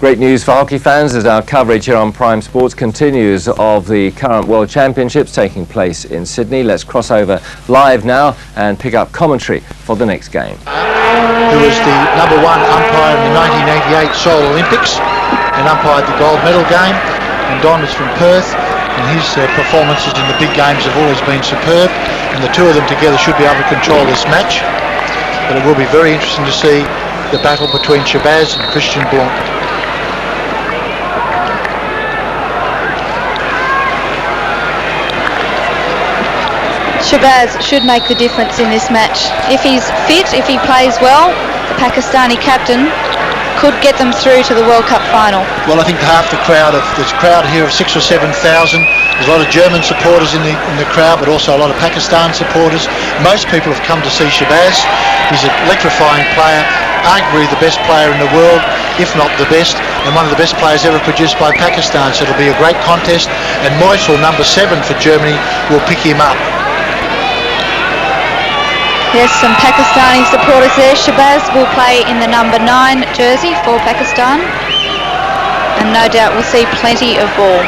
Great news for hockey fans as our coverage here on Prime Sports continues of the current World Championships taking place in Sydney. Let's cross over live now and pick up commentary for the next game. Who was the #1 umpire in the 1988 Seoul Olympics and umpired the gold medal game. And Don is from Perth, and his performances in the big games have always been superb, and the two of them together should be able to control this match. But it will be very interesting to see the battle between Shabazz and Christian Blanc. Shabazz should make the difference in this match. If he's fit, if he plays well, the Pakistani captain could get them through to the World Cup final. Well, I think half the crowd, there's a crowd here of 6,000 or 7,000. There's a lot of German supporters in the crowd, but also a lot of Pakistan supporters. Most people have come to see Shabazz. He's an electrifying player, arguably the best player in the world, if not the best, and one of the best players ever produced by Pakistan. So it'll be a great contest, and Moisel, #7 for Germany, will pick him up. Yes, some Pakistani supporters there. Shabazz will play in the #9 jersey for Pakistan, and no doubt we'll see plenty of ball.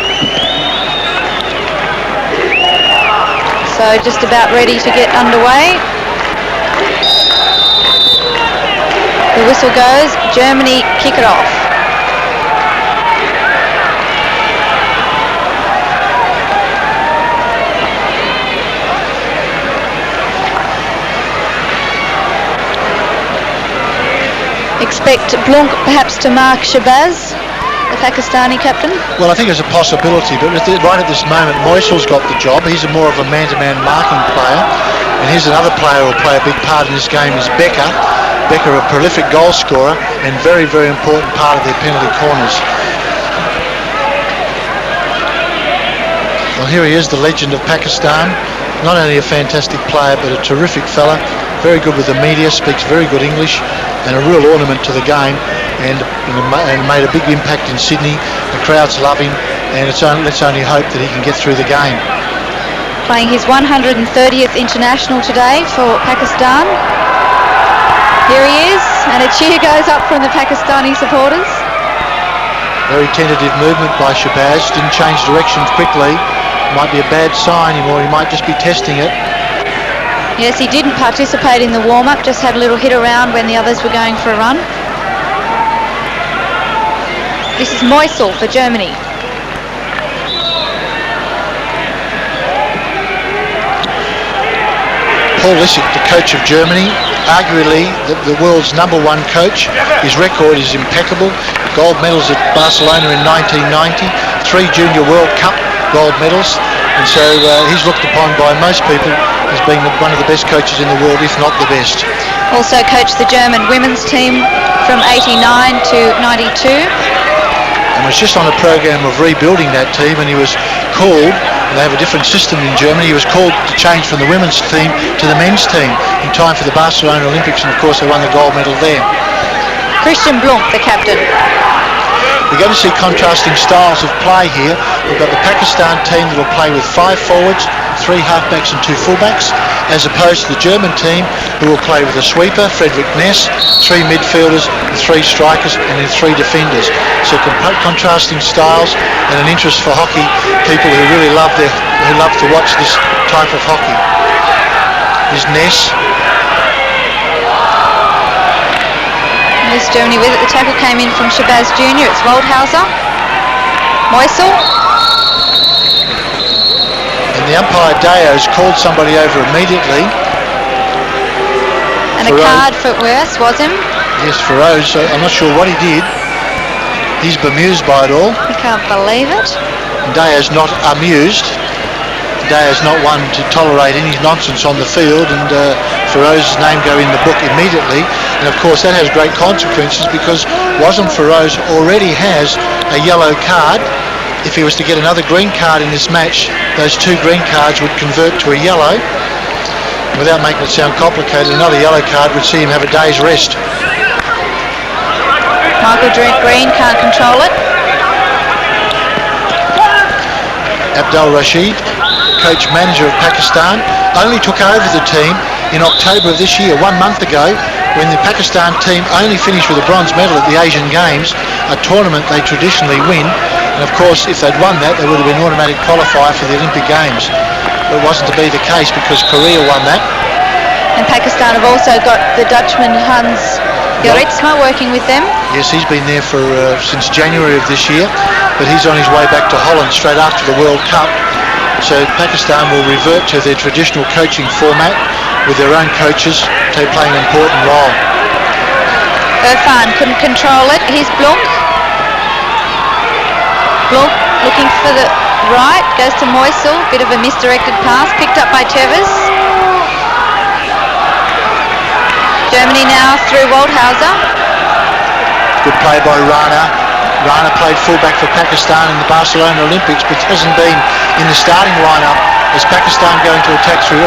So just about ready to get underway. The whistle goes, Germany kick it off. Expect Blanc perhaps to mark Shabazz, the Pakistani captain? Well, I think there's a possibility, but right at this moment, Moisel's got the job. He's more of a man-to-man marking player, and here's another player who will play a big part in this game is Becker. Becker, a prolific goal scorer and very, very important part of their penalty corners. Well, here he is, the legend of Pakistan. Not only a fantastic player, but a terrific fella. Very good with the media, speaks very good English, and a real ornament to the game, and made a big impact in Sydney. The crowds love him, and let's only hope that he can get through the game. Playing his 130th international today for Pakistan. Here he is, and a cheer goes up from the Pakistani supporters. Very tentative movement by Shabazz, didn't change direction quickly. Might be a bad sign, or he might just be testing it. Yes, he didn't participate in the warm-up, just had a little hit around when the others were going for a run. This is Moisel for Germany. Paul Lissek, the coach of Germany, arguably the world's #1 coach. His record is impeccable. Gold medals at Barcelona in 1990, 3 Junior World Cup gold medals, and so he's looked upon by most people as being one of the best coaches in the world, if not the best. Also coached the German women's team from 89 to 92. And was just on a program of rebuilding that team, and he was called, they have a different system in Germany, he was called to change from the women's team to the men's team in time for the Barcelona Olympics, and of course they won the gold medal there. Christian Blanc, the captain. We're going to see contrasting styles of play here. We've got the Pakistan team that will play with 5 forwards, 3 halfbacks and 2 fullbacks, as opposed to the German team who will play with a sweeper, Friedrich Ness, 3 midfielders, and 3 strikers, and then 3 defenders. So contrasting styles and an interest for hockey, people who really love to watch this type of hockey. Here's Ness. There's Germany with it. The tackle came in from Shabazz Jr. It's Waldhauser. Moisel. And the umpire Deo's called somebody over immediately. And a card for Worse, was him? Yes, for Rose. So I'm not sure what he did. He's bemused by it all. He can't believe it. And Deo's not amused. Deo's not one to tolerate any nonsense on the field, and Feroze's name go in the book immediately. And of course that has great consequences, because Wasem Feroze already has a yellow card. If he was to get another green card in this match, those 2 green cards would convert to a yellow. Without making it sound complicated, another yellow card would see him have a day's rest. Michael Green can't control it. Abdul Rashid, coach manager of Pakistan, only took over the team in October of this year, 1 month ago, when the Pakistan team only finish with a bronze medal at the Asian Games, a tournament they traditionally win, and of course if they'd won that they would have been automatic qualifier for the Olympic Games. But it wasn't to be the case because Korea won that. And Pakistan have also got the Dutchman Hans Jorritsma working with them. Yes, he's been there for since January of this year, but he's on his way back to Holland straight after the World Cup. So Pakistan will revert to their traditional coaching format with their own coaches. They play an important role. Irfan couldn't control it. Here's Blunk. Blunk looking for the right, goes to Moisel. Bit of a misdirected pass, picked up by Tevez. Germany now through Waldhauser. Good play by Rana. Rana played fullback for Pakistan in the Barcelona Olympics, but hasn't been in the starting lineup as Pakistan going to attack through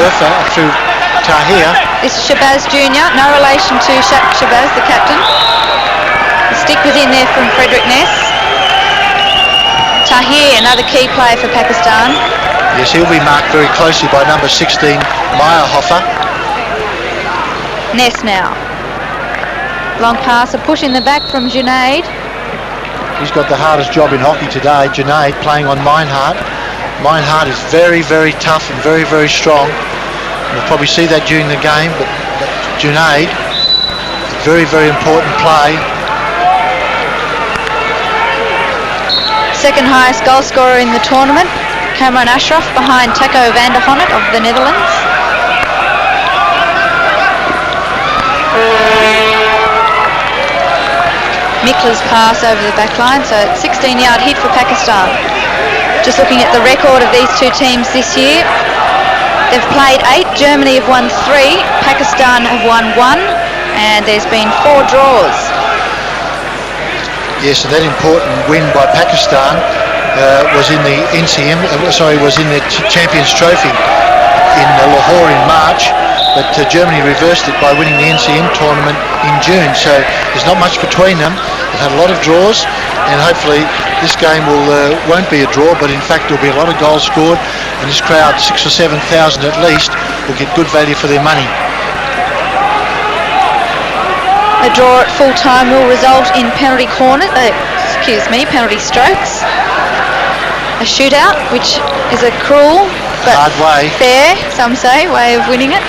Tahir. This is Shabazz Jr., no relation to Shabazz, the captain. The stick was in there from Frederick Ness. Tahir, another key player for Pakistan. Yes, he'll be marked very closely by number 16, Meyerhofer. Ness now. Long pass, a push in the back from Junaid. He's got the hardest job in hockey today, Junaid, playing on Meinhardt. Meinhardt is very, very tough and very, very strong. We'll probably see that during the game, but Junaid, very, very important play. Second highest goal scorer in the tournament, Cameron Ashraf, behind Taco van der Honnet of the Netherlands. Mikla's pass over the back line, so 16-yard hit for Pakistan. Just looking at the record of these two teams this year, they've played 8, Germany have won 3, Pakistan have won 1, and there's been 4 draws. Yes, and that important win by Pakistan was in the Champions Trophy in Lahore in March, but Germany reversed it by winning the NCM tournament in June, so there's not much between them. They've had a lot of draws, and hopefully this game won't be a draw, but in fact there'll be a lot of goals scored, and this crowd, 6,000 or 7,000 at least, will get good value for their money. A draw at full time will result in penalty penalty strokes. A shootout, which is a cruel but hard way, fair, some say, way of winning it.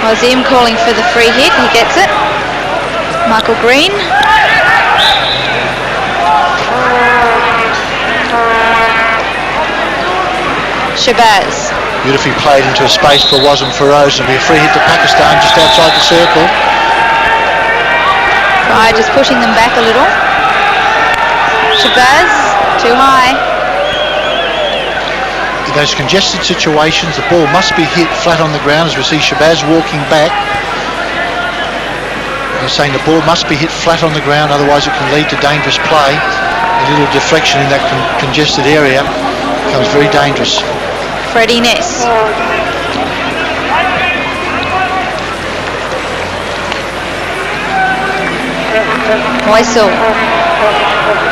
Wazim calling for the free hit, he gets it. Michael Green. Shabazz. Beautifully played into a space for Wazim Feroz. It'll be a free hit to Pakistan just outside the circle. Right, just pushing them back a little. Shabazz, too high. In those congested situations, the ball must be hit flat on the ground, as we see Shabazz walking back. They're saying the ball must be hit flat on the ground, otherwise it can lead to dangerous play. A little deflection in that congested area becomes very dangerous. Freddie Ness. Moisel.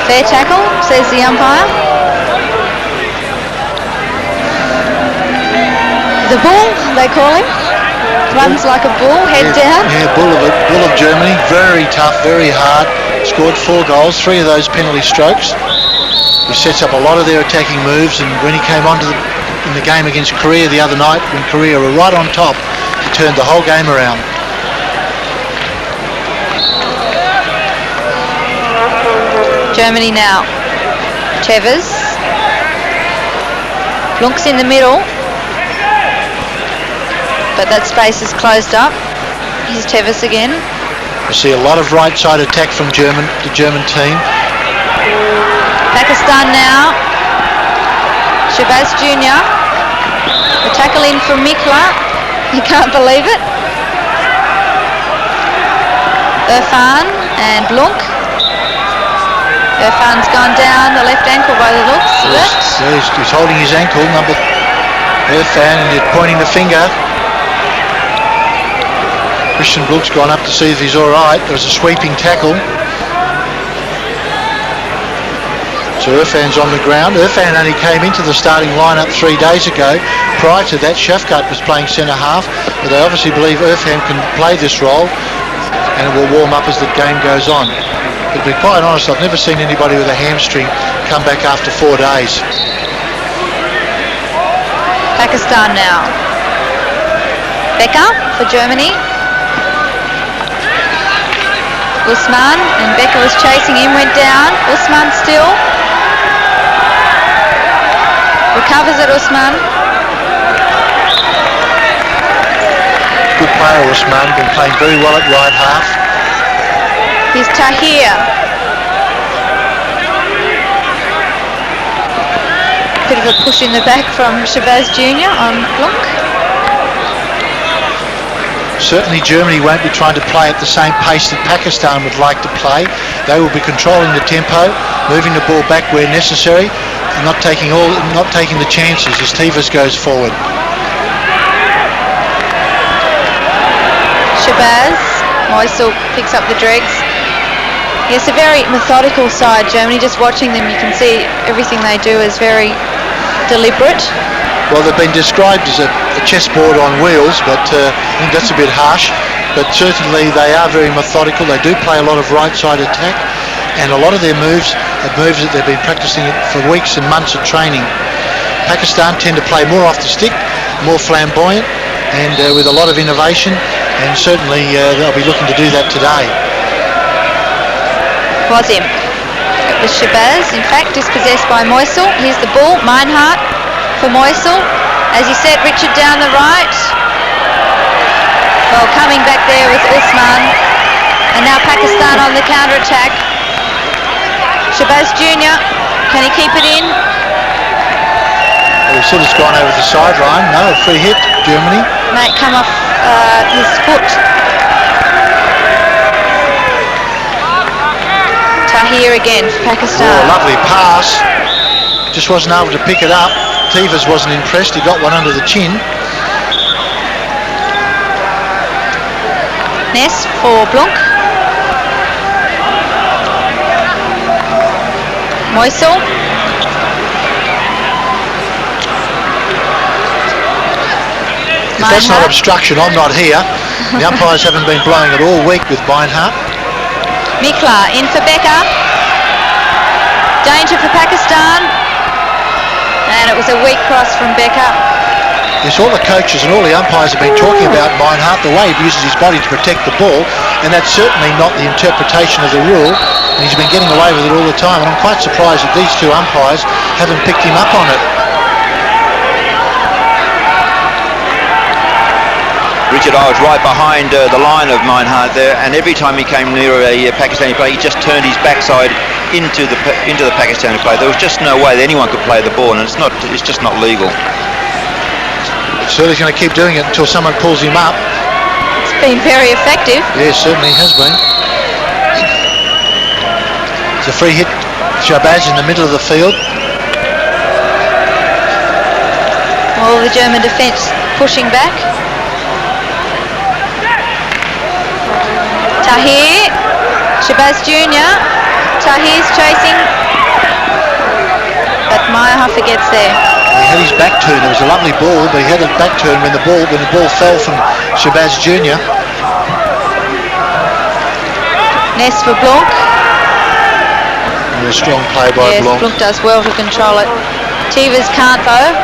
Fair tackle, says the umpire. The bull, they call him. Runs like a bull, head down. Yeah, bull of Germany. Very tough, very hard. Scored 4 goals, 3 of those penalty strokes. He sets up a lot of their attacking moves, and when he came onto in the game against Korea the other night, when Korea were right on top, he turned the whole game around. Germany now. Tevez. Blunk's in the middle, but that space is closed up. Here's Tevez again. We see a lot of right side attack from the German team. Pakistan now. Shabazz Jr. The tackle in from Mikla. You can't believe it. Irfan and Blunk. Irfan's gone down the left ankle by the looks of it. Yes, he's holding his ankle, number Irfan, and he's pointing the finger. Christian Blunk's gone up to see if he's all right. There was a sweeping tackle. So Irfan's on the ground. Irfan only came into the starting lineup 3 days ago. Prior to that, Shafkat was playing centre half, but they obviously believe Irfan can play this role, and it will warm up as the game goes on. But to be quite honest, I've never seen anybody with a hamstring come back after 4 days. Pakistan now. Becker for Germany. Usman, and Becker was chasing him, went down. Usman still. Recovers at Usman. Good player, Usman, been playing very well at right half. Here's Tahir. Bit of a push in the back from Shabazz Jr. on Blunk. Certainly Germany won't be trying to play at the same pace that Pakistan would like to play. They will be controlling the tempo, moving the ball back where necessary, and not taking the chances as Tivas goes forward. Shabazz. Moisul picks up the dregs. Yes, a very methodical side, Germany. Just watching them, you can see everything they do is very deliberate. Well, they've been described as a chessboard on wheels, but I think that's a bit harsh. But certainly they are very methodical. They do play a lot of right side attack, and a lot of their moves are moves that they've been practicing for weeks and months of training. Pakistan tend to play more off the stick, more flamboyant, and with a lot of innovation, and certainly they'll be looking to do that today. Was him. It was Shabazz, in fact, dispossessed by Moisul. Here's the ball, Meinhardt for Moisul. As you said, Richard down the right. Well, coming back there was Usman. And now Pakistan on the counter-attack. Shabazz Jr., can he keep it in? Well, he said it's gone over the sideline. No, free hit, Germany. Might come off his foot. Tahir again for Pakistan. Oh, lovely pass. Just wasn't able to pick it up. Tivas wasn't impressed. He got one under the chin. Ness for Blunk. Moisul. If that's not obstruction, I'm not here. The umpires haven't been blowing it all week with Meinhardt. Mikla in for Becker. Danger for Pakistan. And it was a weak cross from Becker. Yes, all the coaches and all the umpires have been talking about Meinhardt, the way he uses his body to protect the ball, and that's certainly not the interpretation of the rule, and he's been getting away with it all the time, and I'm quite surprised that these two umpires haven't picked him up on it. Richard, I was right behind the line of Meinhardt there, and every time he came near a Pakistani player, he just turned his backside into the Pakistani player. There was just no way that anyone could play the ball, and it's just not legal. Certainly going to keep doing it until someone pulls him up. It's been very effective. Yes, certainly has been. It's a free hit. Shabazz in the middle of the field. All the German defence pushing back. Tahir, Shabazz Jr. Tahir's chasing, but Meyerhofer gets there. He had his back turn. It was a lovely ball, but he had a back turn when the ball fell from Shabazz Jr. Ness for Blunk. And a strong play by yes, Blunk. Blunk does well to control it. Tivas can't though.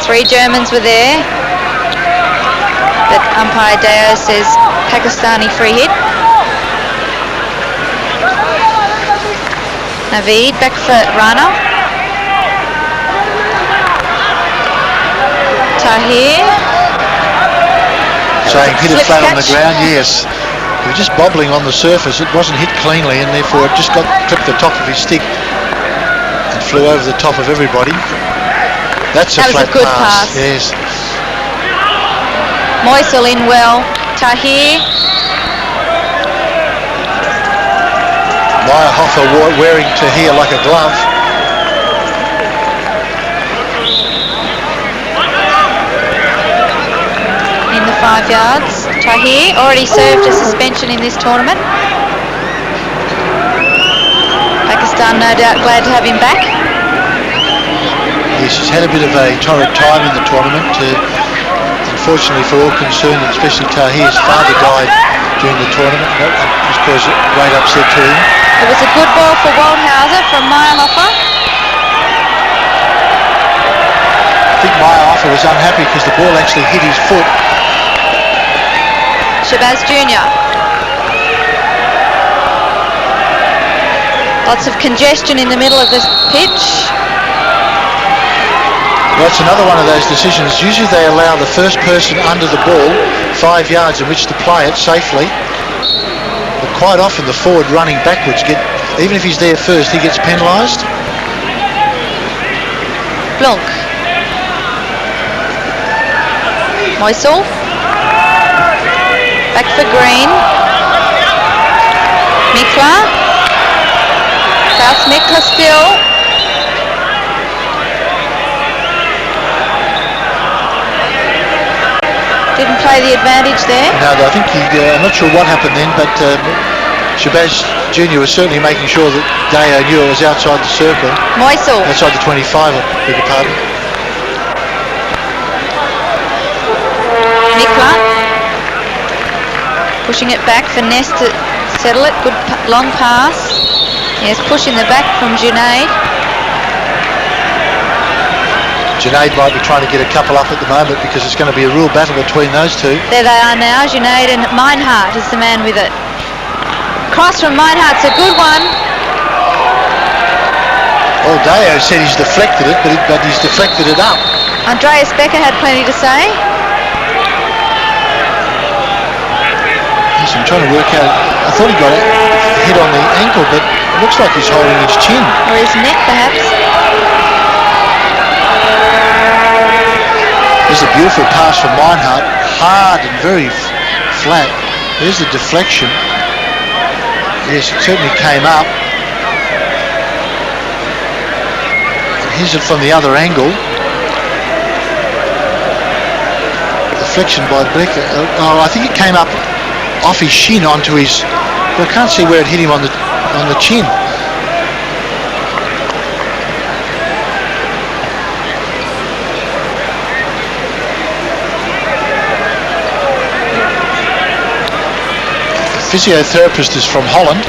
3 Germans were there. But umpire Deo says Pakistani free hit. Naveed back for Rana. Tahir. Saying hit it flat on the catch. ground, yes. He was just bobbling on the surface. It wasn't hit cleanly, and therefore it just clipped the top of his stick and flew over the top of everybody. That's a flat was a good pass. Yes. Moisul in well. Tahir. Meyerhofer wearing Tahir like a glove. In the 5 yards. Tahir already served a suspension in this tournament. Pakistan no doubt glad to have him back. Yes, he's had a bit of a torrid time in the tournament. Unfortunately for all concerned, and especially Tahir's father died during the tournament. This caused great upset to him. It was a good ball for Waldhauser from Meyerhofer. I think Meyerhofer was unhappy because the ball actually hit his foot. Shabazz Jr. Lots of congestion in the middle of this pitch. Well, that's another one of those decisions. Usually they allow the first person under the ball 5 yards in which to play it safely. But quite often the forward running backwards, even if he's there first, he gets penalised. Blunk. Moisel. Back for Green. Mikla. South Mikla still. Didn't play the advantage there. No, I think I'm not sure what happened then, but Shabazz Jr. was certainly making sure that Deo knew it was outside the circle. Moisel. Outside the 25, I beg your pardon. Mikla. Pushing it back for Ness to settle it. Good long pass. Yes, push in the back from Junaid. Junaid might be trying to get a couple up at the moment because it's going to be a real battle between those two. There they are now. Junaid and Meinhardt is the man with it. Cross from Meinhardt's a good one. Well, Deo said he's deflected it, but he's deflected it up. Andreas Becker had plenty to say. Yes, I'm trying to work out. I thought he got hit on the ankle, but it looks like he's holding his chin. Or his neck, perhaps. There's a beautiful pass from Meinhardt, hard and very flat. There's the deflection. Yes, it certainly came up. Here's it from the other angle. Deflection by Becker. Oh, I think it came up off his shin onto his. But I can't see where it hit him on the chin. Physiotherapist is from Holland.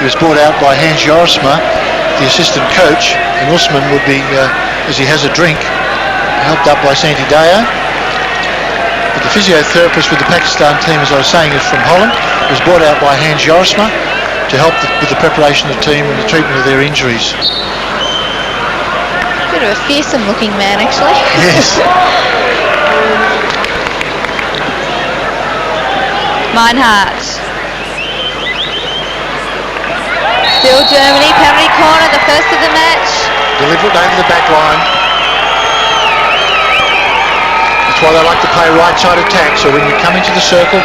He was brought out by Hans Jorisma, the assistant coach, and Usman would be, as he has a drink, helped up by Santi Deo. But the physiotherapist with the Pakistan team, as I was saying, is from Holland. He was brought out by Hans Jorisma to help with the preparation of the team and the treatment of their injuries. Bit of a fearsome looking man, actually. Yes. Meinhardt. Still Germany, penalty corner, the first of the match. Deliberate over the back line. That's why they like to play right side attack. So when you come into the circle,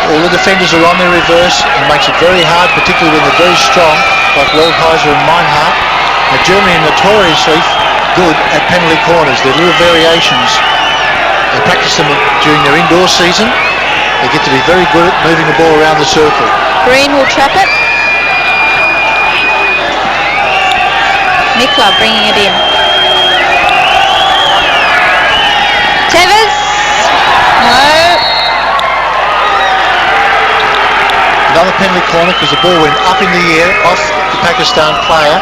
all the defenders are on their reverse. It makes it very hard, particularly when they're very strong, like Waldhauser and Meinhardt. Now Germany are notoriously good at penalty corners. They're little variations. They practice them during their indoor season. They get to be very good at moving the ball around the circle. Green will trap it. Mikla bringing it in. Tevez. No. Another penalty corner because the ball went up in the air off the Pakistan player.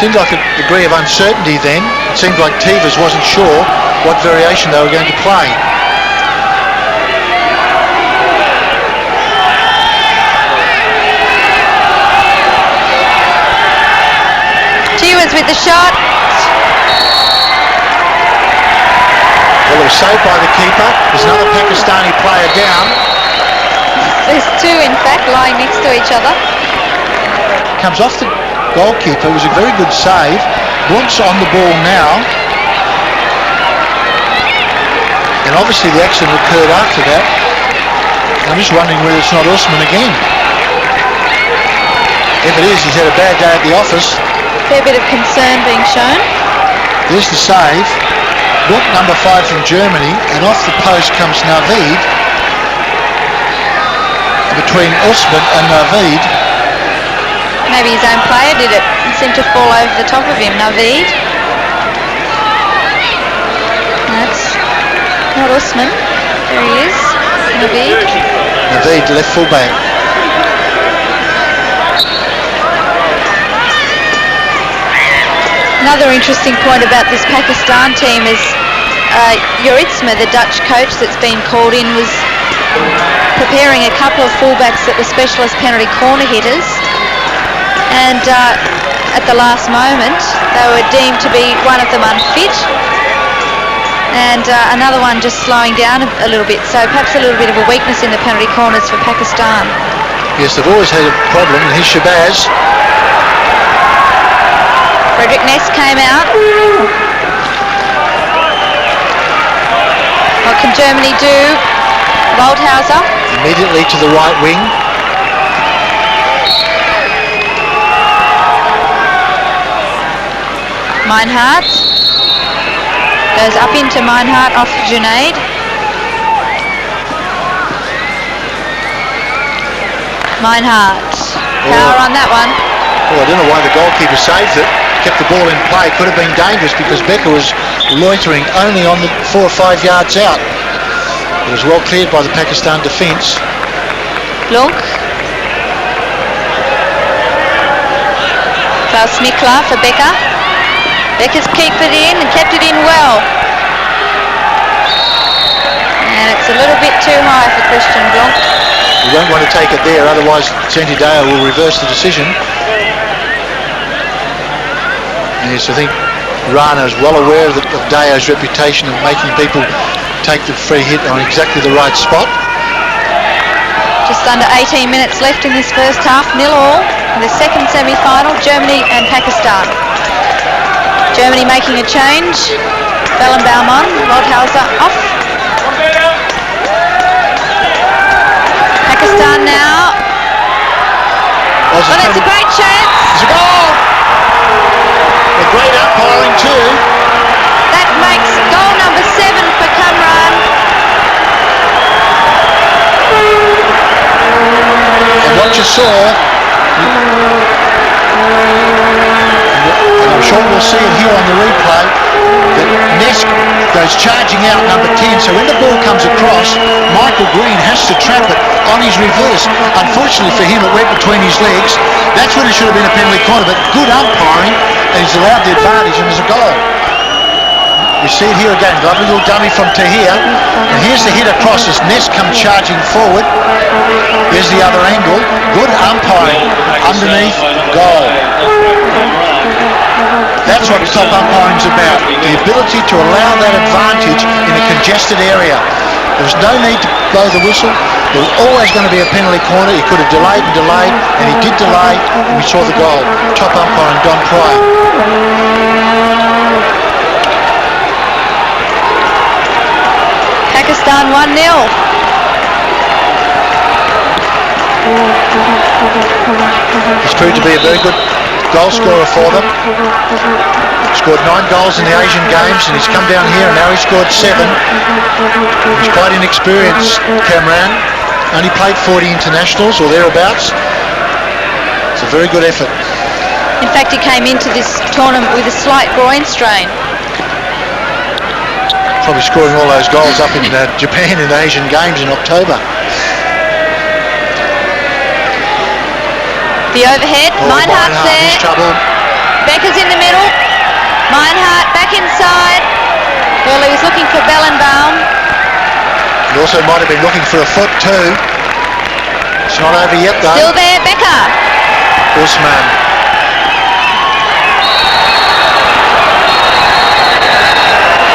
Seemed like a degree of uncertainty then. It seemed like Tevez wasn't sure what variation they were going to play. With the shot. Well, it was saved by the keeper. There's another Pakistani player down. There's two, in fact, lying next to each other. Comes off the goalkeeper. It was a very good save. Blunt's on the ball now. And obviously the accident occurred after that. I'm just wondering whether it's not Usman again. If it is, he's had a bad day at the office. Fair bit of concern being shown. There's the save. Look, number 5 from Germany, and off the post comes Naveed. Between Usman and Naveed. Maybe his own player did it. It seemed to fall over the top of him. Naveed. That's not Usman. There he is. Naveed. Naveed, left fullback. Another interesting point about this Pakistan team is Yoritsma, the Dutch coach that's been called in, was preparing a couple of fullbacks that were specialist penalty corner hitters, and at the last moment they were deemed to be one of them unfit and another one just slowing down a little bit, so perhaps a little bit of a weakness in the penalty corners for Pakistan. Yes, they've always had a problem, and here's Shabazz. Frederick Ness came out. What can Germany do? Waldhauser. Immediately to the right wing. Meinhardt. Goes up into Meinhardt off Junaid. Meinhardt. Power on that one. Oh, I don't know why the goalkeeper saved it. Kept the ball in play. Could have been dangerous because Becker was loitering only on the 4 or 5 yards out. It was well cleared by the Pakistan defence. Blunk. Klaus Mikla for Becker. Becker's kept it in and kept it in well. And it's a little bit too high for Christian Blunk. You don't want to take it there, otherwise Santideo will reverse the decision. Yes, I think Rana is well aware of Deo's reputation of making people take the free hit on exactly the right spot. Just under 18 minutes left in this first half, 0-0 in the second semi-final, Germany and Pakistan. Germany making a change. Bellenbaum on, Waldhauser off. Pakistan now. Oh, that's a great chance. It's a goal! A great umpiring too. That makes goal number 7 for Kamran. And what you saw, and I'm sure we'll see it here on the replay, that Ness goes charging out number 10, so when the ball comes across, Michael Green has to trap it on his reverse. Unfortunately for him, it went between his legs. That's when it should have been a penalty corner, but good umpiring, and he's allowed the advantage, and there's a goal. We see it here again, lovely little dummy from Tahir, and here's the hit across as Ness comes charging forward. Here's the other angle, good umpiring, underneath, goal. That's what top umpiring's about, the ability to allow that advantage in a congested area. There was no need to blow the whistle. There was always going to be a penalty corner. He could have delayed and delayed, and he did delay, and we saw the goal. Top umpiring, Don Pryor. Pakistan 1-0. He's proved to be a very good goal scorer for them. Scored 9 goals in the Asian Games, and he's come down here and now he's scored 7. He's quite inexperienced, Kamran. Only played 40 internationals or thereabouts. It's a very good effort. In fact, he came into this tournament with a slight groin strain. Probably scoring all those goals up in Japan in the Asian Games in October. The overhead, Meinhardt's there. He's trouble. Becker's in the middle. Meinhardt back inside. Well, he was looking for Bellenbaum. He also might have been looking for a foot too. It's not over yet though. Still there, Becker. Usman.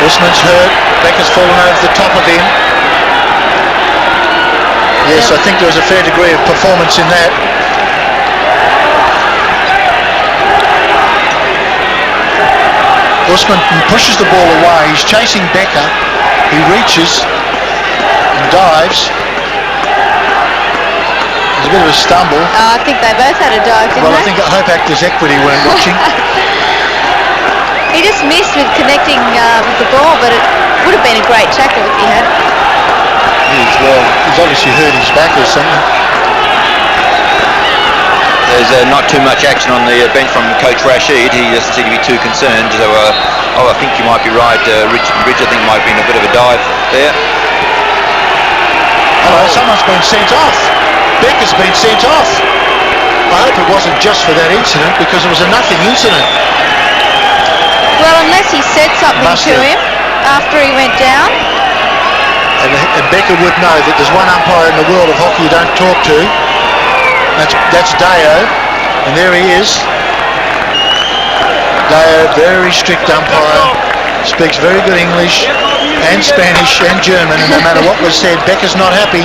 Usman's hurt. Becker's fallen over the top of him. Yes, I think there was a fair degree of performance in that. Usman pushes the ball away. He's chasing Becker. He reaches and dives. There's a bit of a stumble. I think they both had a dive, didn't Well, they? I think Hope Actors Equity weren't watching. He just missed with connecting with the ball, but it would have been a great tackle if he had. Well, he's obviously hurt his back or something. there's not too much action on the bench from Coach Rashid. He doesn't seem to be too concerned. So, I think you might be right. Richard I think might have been a bit of a dive there. Hello, someone's been sent off. Becker's been sent off. I hope it wasn't just for that incident, because it was a nothing incident. Well, unless he said something to him after he went down. And Becker would know that there's one umpire in the world of hockey you don't talk to. That's Deo, and there he is. Deo, very strict umpire, speaks very good English and Spanish and German, and no matter what was said, Becker's not happy.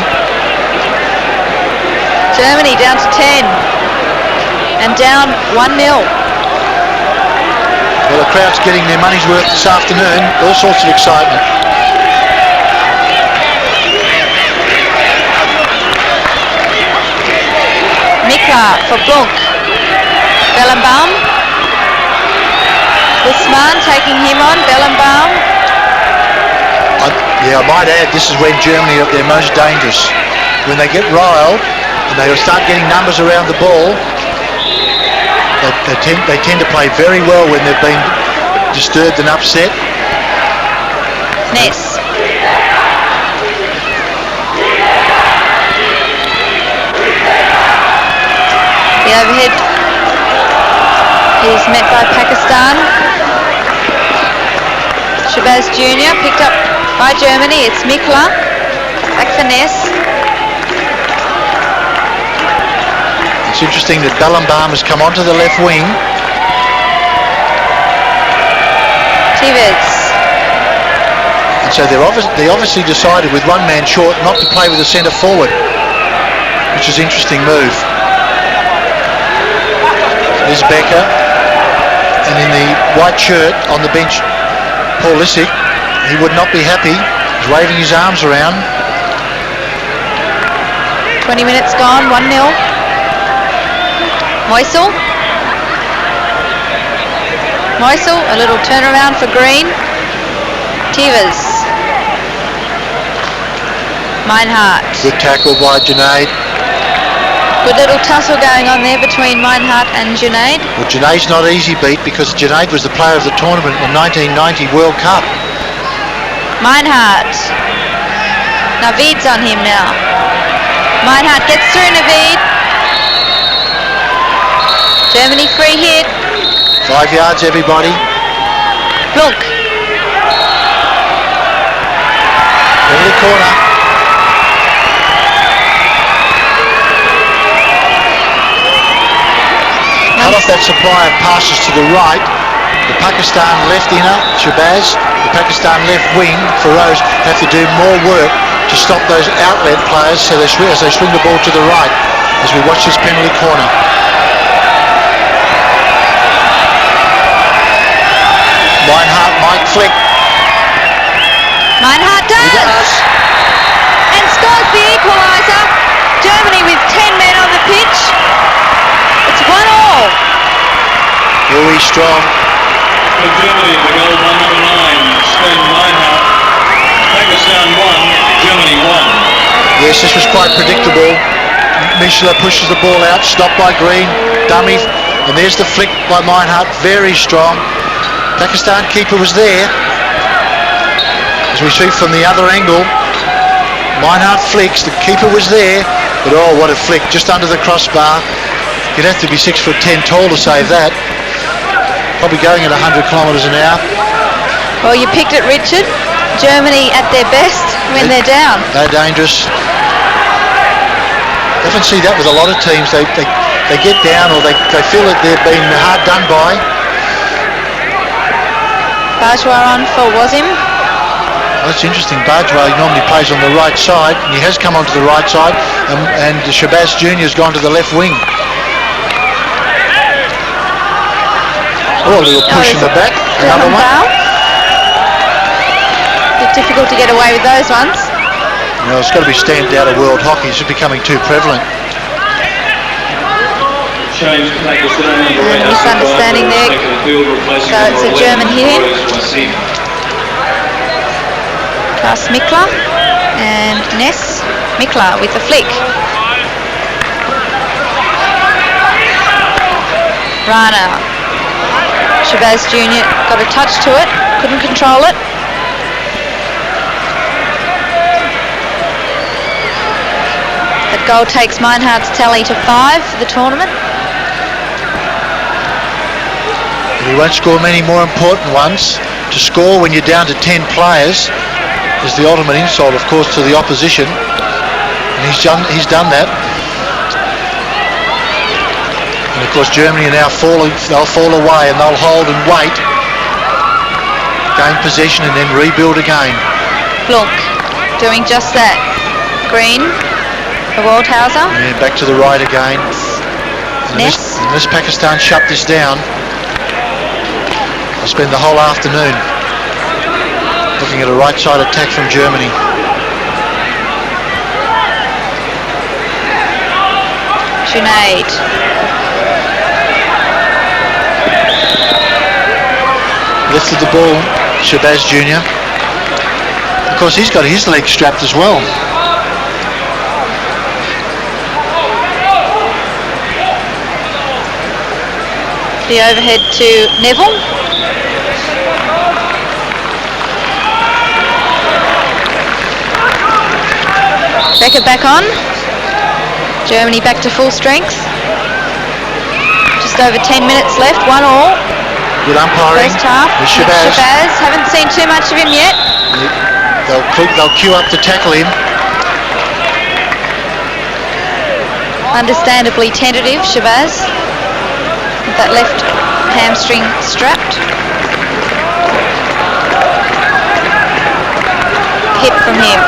Germany down to 10 and down 1-0. Well, the crowd's getting their money's worth this afternoon. All sorts of excitement. Mikla for Blunk. Bellenbaum. Busman taking him on. Bellenbaum. I might add, this is when Germany are at their most dangerous. When they get riled and they start getting numbers around the ball, they tend to play very well when they've been disturbed and upset. Ness. The overhead is met by Pakistan. Shabazz Jr. picked up by Germany. It's Mikla. Back for Ness. It's interesting that Bellenbaum has come onto the left wing. Tivez. And so they obviously decided with one man short not to play with a centre forward, which is an interesting move. There's Becker, and in the white shirt on the bench, Paul Lissick. He would not be happy. He's waving his arms around. 20 minutes gone, 1-0. Moisel. Moisel, a little turnaround for Green. Tivez. Meinhardt. Good tackle by Junaid. Good little tussle going on there between Meinhardt and Junaid. Well, Junaid's not easy beat, because Junaid was the player of the tournament in the 1990 World Cup. Meinhardt. Naveed's on him now. Meinhardt gets through Naveed. Germany free hit. 5 yards, everybody. Blunk. Penalty corner. Cut off that supply of passes to the right. The Pakistan left inner, Shabazz, the Pakistan left wing, Feroz, have to do more work to stop those outlet players so as they swing the ball to the right as we watch this penalty corner. Meinhardt might flick. Meinhardt does. He does. And scores the equaliser. Germany with 10 men on the pitch. It's 1-1. Very strong. For Germany, the goal by number 9, Sven Meinhardt. Pakistan 1, Germany 1. Yes, this was quite predictable. Mischler pushes the ball out, stopped by Green, dummy, and there's the flick by Meinhardt, very strong. Pakistan keeper was there. As we see from the other angle, Meinhardt flicks, the keeper was there, but oh, what a flick, just under the crossbar. You'd have to be 6'10" tall to save that. Probably going at 100 kilometres an hour. Well, you picked it, Richard. Germany at their best when they're down. They're dangerous. Often see that with a lot of teams. They get down, or they feel that they've been hard done by. Bajwa on for Wasim. Well, that's interesting. Bajwa normally plays on the right side, and he has come onto the right side, and Shabazz Jr. has gone to the left wing. Oh, a little push in the back. Another one. Foul. Bit difficult to get away with those ones. No, it's got to be stamped out of world hockey. It's just becoming too prevalent. Change to Pakistan number 8. Misunderstanding there. So it's a German hit. Pass Mikla and Ness. Mikla with the flick. Rana. Shabazz Jr. got a touch to it, couldn't control it. That goal takes Meinhardt's tally to 5 for the tournament. He won't score many more important ones. To score when you're down to 10 players is the ultimate insult, of course, to the opposition. And he's done that. And of course Germany are now they'll fall away and they'll hold and wait. Gain possession and then rebuild again. Blunk doing just that. Green, the Waldhauser. Yeah, back to the right again. Ness. Unless Pakistan shut this down, I'll spend the whole afternoon looking at a right side attack from Germany. Junaid. Lifted the ball, Shabazz Jr. Of course, he's got his leg strapped as well. The overhead to Neville. Becker back on. Germany back to full strength. Just over 10 minutes left, 1-1. Good umpiring. First half. With Shabazz. Haven't seen too much of him yet. They'll queue up to tackle him. Understandably tentative, Shabazz. With that left hamstring strapped. Hit from him.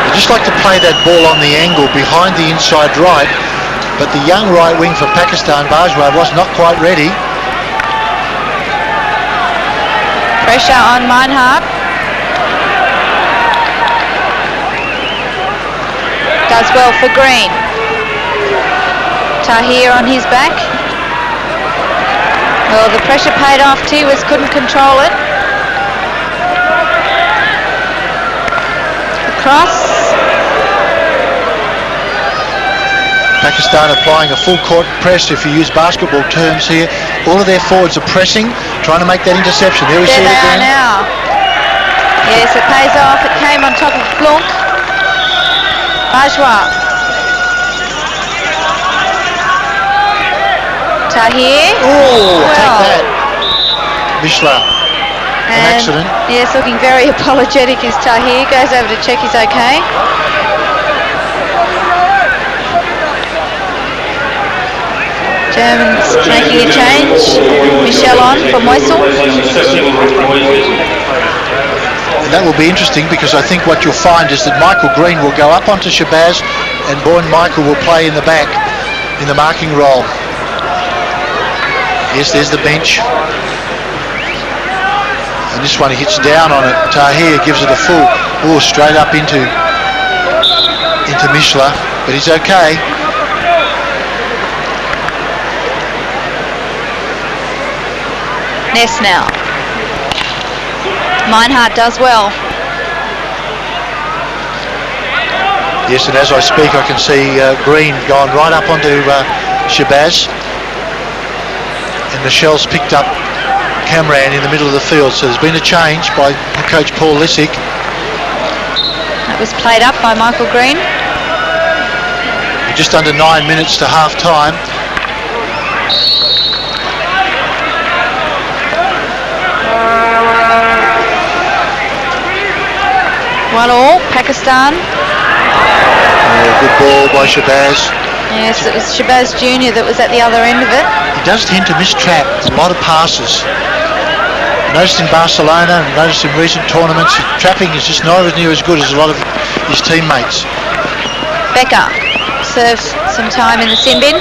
They just like to play that ball on the angle behind the inside right, but the young right wing for Pakistan, Bajwa, was not quite ready. Pressure on Meinhardt. Does well for Green. Tahir on his back. Well, the pressure paid off. Tiwas couldn't control it. Across. Pakistan applying a full court press, if you use basketball terms here. All of their forwards are pressing, trying to make that interception. Here we see it again. There they are now. Yes, it pays off. It came on top of Blunk. Bajwa. Tahir. Oh, take that. Mishla. An accident. Yes, looking very apologetic as Tahir goes over to check he's okay. Germans making a change. Michel on for Moisel. And that will be interesting, because I think what you'll find is that Michael Green will go up onto Shabazz and Bourne Michael will play in the back in the marking role. Yes, there's the bench. And this one he hits down on it. Tahir gives it a full, straight up into Mishla, but he's okay. Ness now. Meinhardt does well. Yes, and as I speak I can see Green going right up onto Shabazz. And Michelle's picked up Camran in the middle of the field, so there's been a change by coach Paul Lissick. That was played up by Michael Green. Just under 9 minutes to half time. One all, Pakistan. Good ball by Shabazz. Yes, it was Shabazz Jr. that was at the other end of it. He does tend to mistrap a lot of passes. Noticed in Barcelona and noticed in recent tournaments, his trapping is just nowhere near as good as a lot of his teammates. Becker serves some time in the sin bin.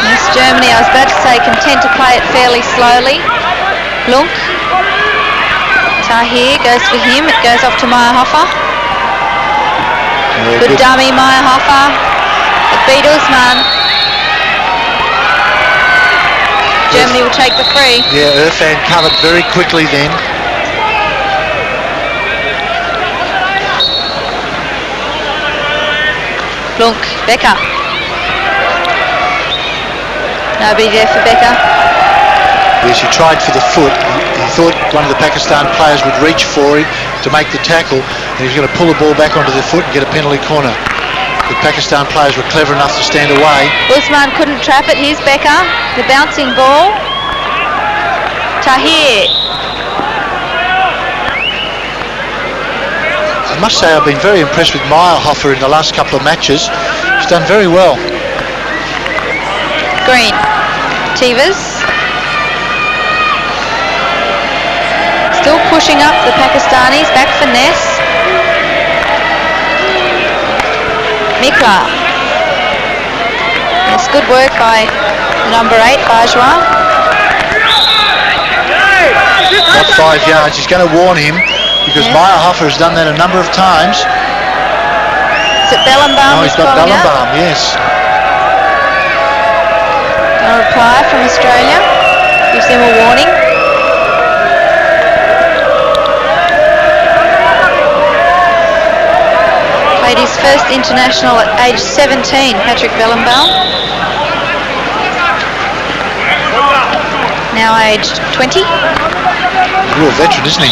Yes, Germany, I was about to say, content to play it fairly slowly. Blunk. Tahir goes for him. It goes off to Meyerhofer. Good dummy, Meyerhofer. It beat Usman. Germany will take the free. Yeah, Irfan covered very quickly then. Flunk, Becker. Nobody there for Becker. Yes, he tried for the foot. He thought one of the Pakistan players would reach for him to make the tackle, and he was going to pull the ball back onto the foot and get a penalty corner. The Pakistan players were clever enough to stand away. Usman couldn't trap it. Here's Becker. The bouncing ball. Tahir. I must say I've been very impressed with Meyerhofer in the last couple of matches. He's done very well. Green. Tivas. Still pushing up the Pakistanis. Back for Ness. Mikla. That's good work by number 8, Bajwa. Not 5 yards. He's going to warn him because Meyerhofer has done that a number of times. Is it Bellenbaum? No, he's got Bellenbaum, yes. A reply from Australia. Gives them a warning. Played his first international at age 17, Patrick Bellenbaum. Now aged 20. He's a real veteran, isn't he?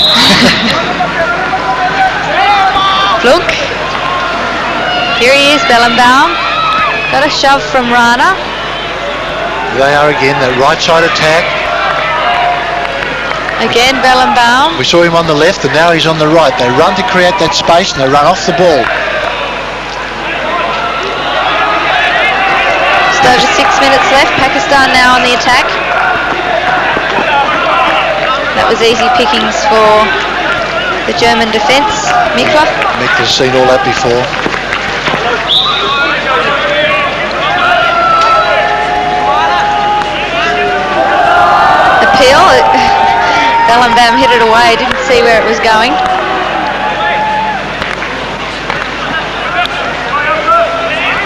Flunk. Here he is, Bellenbaum. Got a shove from Rana. They are again, that right side attack. Again, Bellenbaum. We saw him on the left and now he's on the right. They run to create that space and they run off the ball. Just over 6 minutes left. Pakistan now on the attack. That was easy pickings for the German defence. Mikla. Mikla's seen all that before. Appeal. Bellenbaum hit it away. Didn't see where it was going.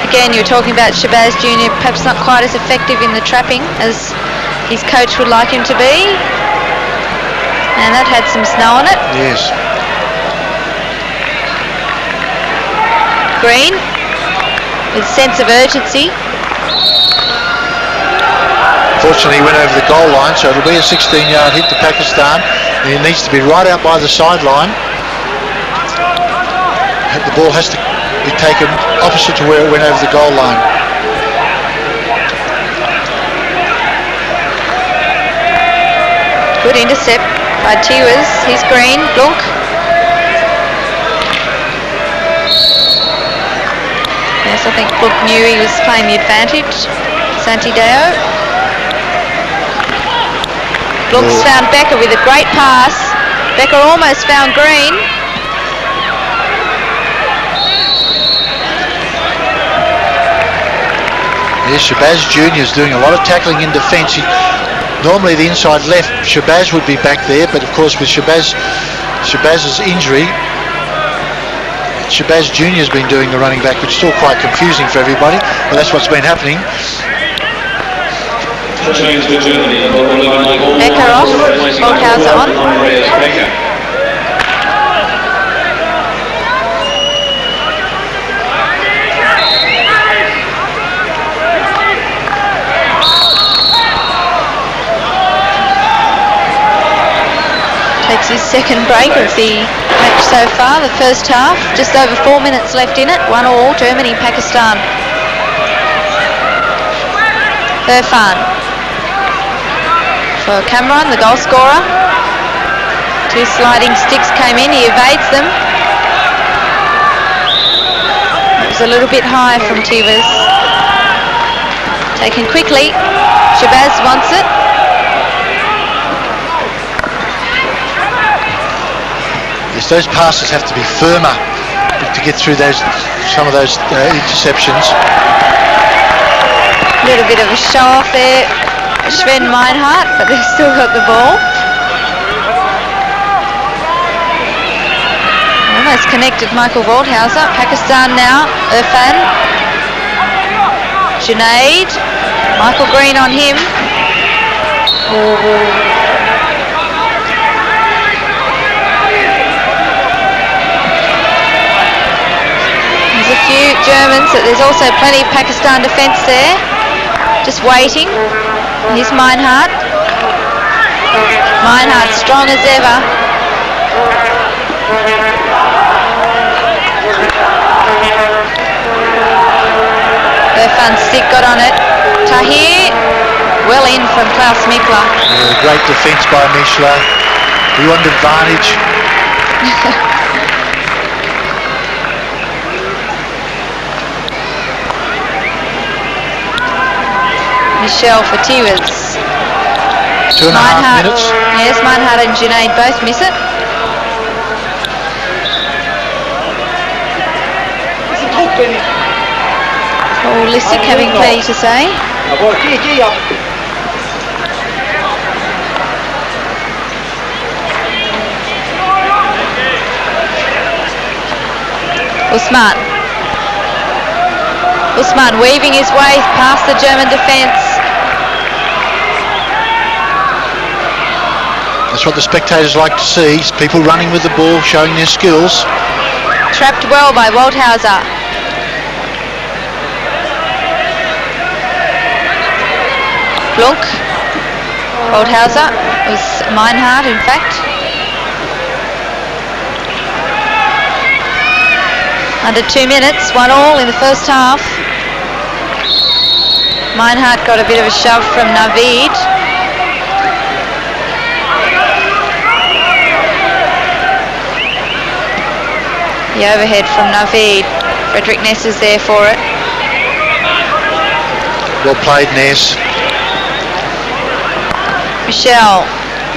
Again, you're talking about Shabazz Jr. perhaps not quite as effective in the trapping as his coach would like him to be. And that had some snow on it. Yes. Green with a sense of urgency. Fortunately, he went over the goal line, so it'll be a 16-yard hit to Pakistan. And he needs to be right out by the sideline. The ball has to be taken opposite to where it went over the goal line. Good intercept by Tiwas. He's Green. Blunk. Yes, I think Blunk knew he was playing the advantage. Santideo. Blunk's found Becker with a great pass. Becker almost found Green. Yes, Shabazz Jr. is doing a lot of tackling in defence. Normally the inside left, Shabazz would be back there, but of course with Shabaz's injury, Shabazz Jr. has been doing the running back, which is still quite confusing for everybody, but that's what's been happening. Becker off, Bonkhauser on. Takes his second break of the match so far, the first half. Just over 4 minutes left in it. 1-1, Germany, Pakistan. Irfan for Cameron, the goal scorer. 2 sliding sticks came in, he evades them. It was a little bit high from Tivas. Taken quickly. Shabazz wants it. Yes, those passes have to be firmer to get through some of those interceptions. A little bit of a show off there, Sven Meinhardt, but they've still got the ball. Almost connected Michael Waldhauser. Pakistan now, Irfan. Junaid. Michael Green on him. There's a few Germans, but there's also plenty of Pakistan defence there. Just waiting. Here's Meinhardt. Meinhardt strong as ever. Fun stick got on it. Tahir, well in from Klaus Mikla. Yeah, great defence by Mikla. He wanted advantage. Michelle for Tiwers. 2.5 minutes. Yes, Meinhardt and Junaid both miss it. Oh, Lissick having plenty to say. Usman weaving his way past the German defence. That's what the spectators like to see, is people running with the ball, showing their skills. Trapped well by Waldhauser. Blunk. Waldhauser was Meinhardt, in fact. Under 2 minutes, 1-1 in the first half. Meinhardt got a bit of a shove from Naveed. The overhead from Naveed. Frederick Ness is there for it. Well played, Ness. Michelle.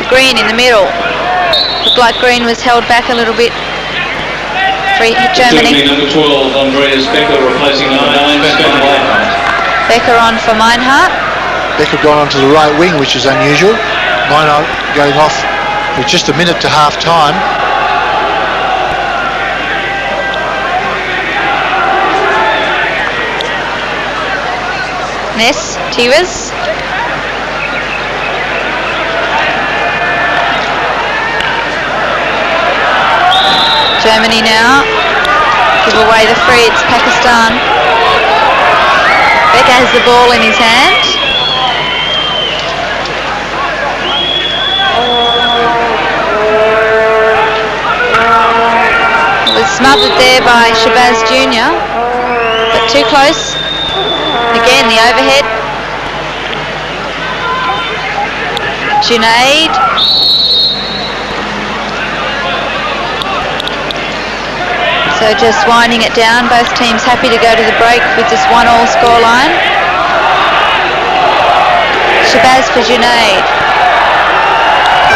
Green in the middle. Looked like Green was held back a little bit. Germany. Number 12, Andreas Becker replacing number 9, Sven Meinhardt. Becker on for Meinhardt. Becker gone onto the right wing, which is unusual. Meinhardt going off with just a minute to half time. Ness, Tiwers. Germany now give away the free. It's Pakistan. Becker has the ball in his hand. It was smothered there by Shabazz Jr. but too close. Again the overhead. Junaid. So just winding it down, both teams happy to go to the break with this 1-1 scoreline. Shabazz for Junaid.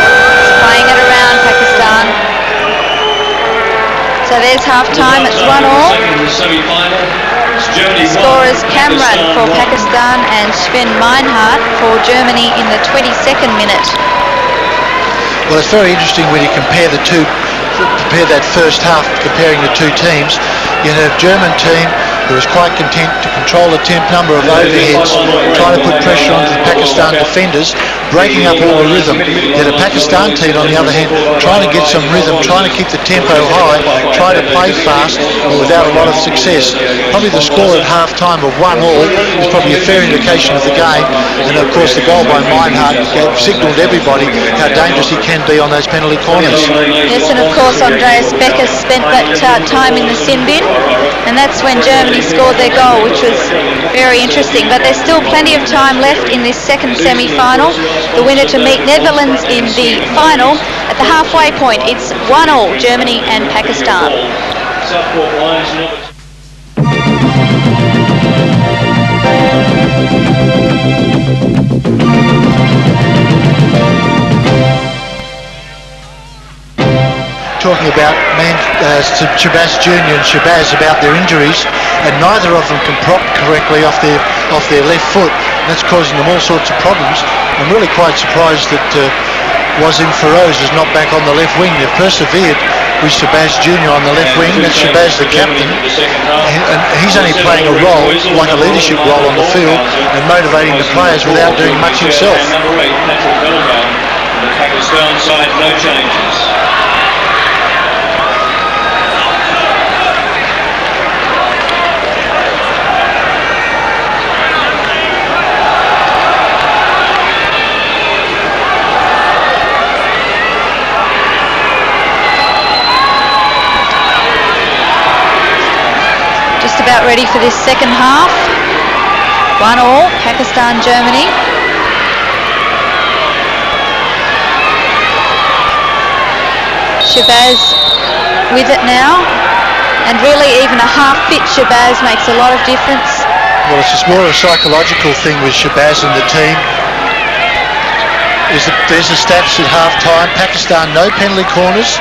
He's playing it around Pakistan. So there's half time, it's 1-1. Scorers Cameron for Pakistan and Sven Meinhardt for Germany in the 22nd minute. Well, it's very interesting when you compare the two. Compare that first half, comparing the two teams. You had a German team who was quite content to control the number of overheads, trying to put pressure onto the Pakistan defenders, breaking up all the rhythm. You had a Pakistan team, on the other hand, trying to get some rhythm, trying to keep the tempo high, trying to play fast, but without a lot of success. Probably the score at half-time of 1-1 is probably a fair indication of the game, and of course the goal by Meinhardt signalled everybody how dangerous he can be on those penalty corners. Yes, and of course Andreas Becker spent that time in the sin bin, and that's when Germany scored their goal, which was very interesting. But there's still plenty of time left in this second semi-final. The winner to meet Netherlands in the final. At the halfway point, it's 1-1, Germany and Pakistan. Talking about Shabazz Jr. and Shabazz about their injuries, and neither of them can prop correctly off their left foot, and that's causing them all sorts of problems. I'm really quite surprised that Wasim Feroz is not back on the left wing. They've persevered with Shabazz Jr. on the left wing. That's Shabazz the captain, and he's only playing a role, like a leadership role on the field, and motivating the players without doing much himself. Number 8, Patrick Bellebaum. The Pakistan side, no changes. ready for this second half. 1-1, Pakistan, Germany. Shabazz with it now, and really even a half-fit Shabazz makes a lot of difference. Well, it's just more of a psychological thing with Shabazz and the team. There's the stats at half-time. Pakistan, no penalty corners.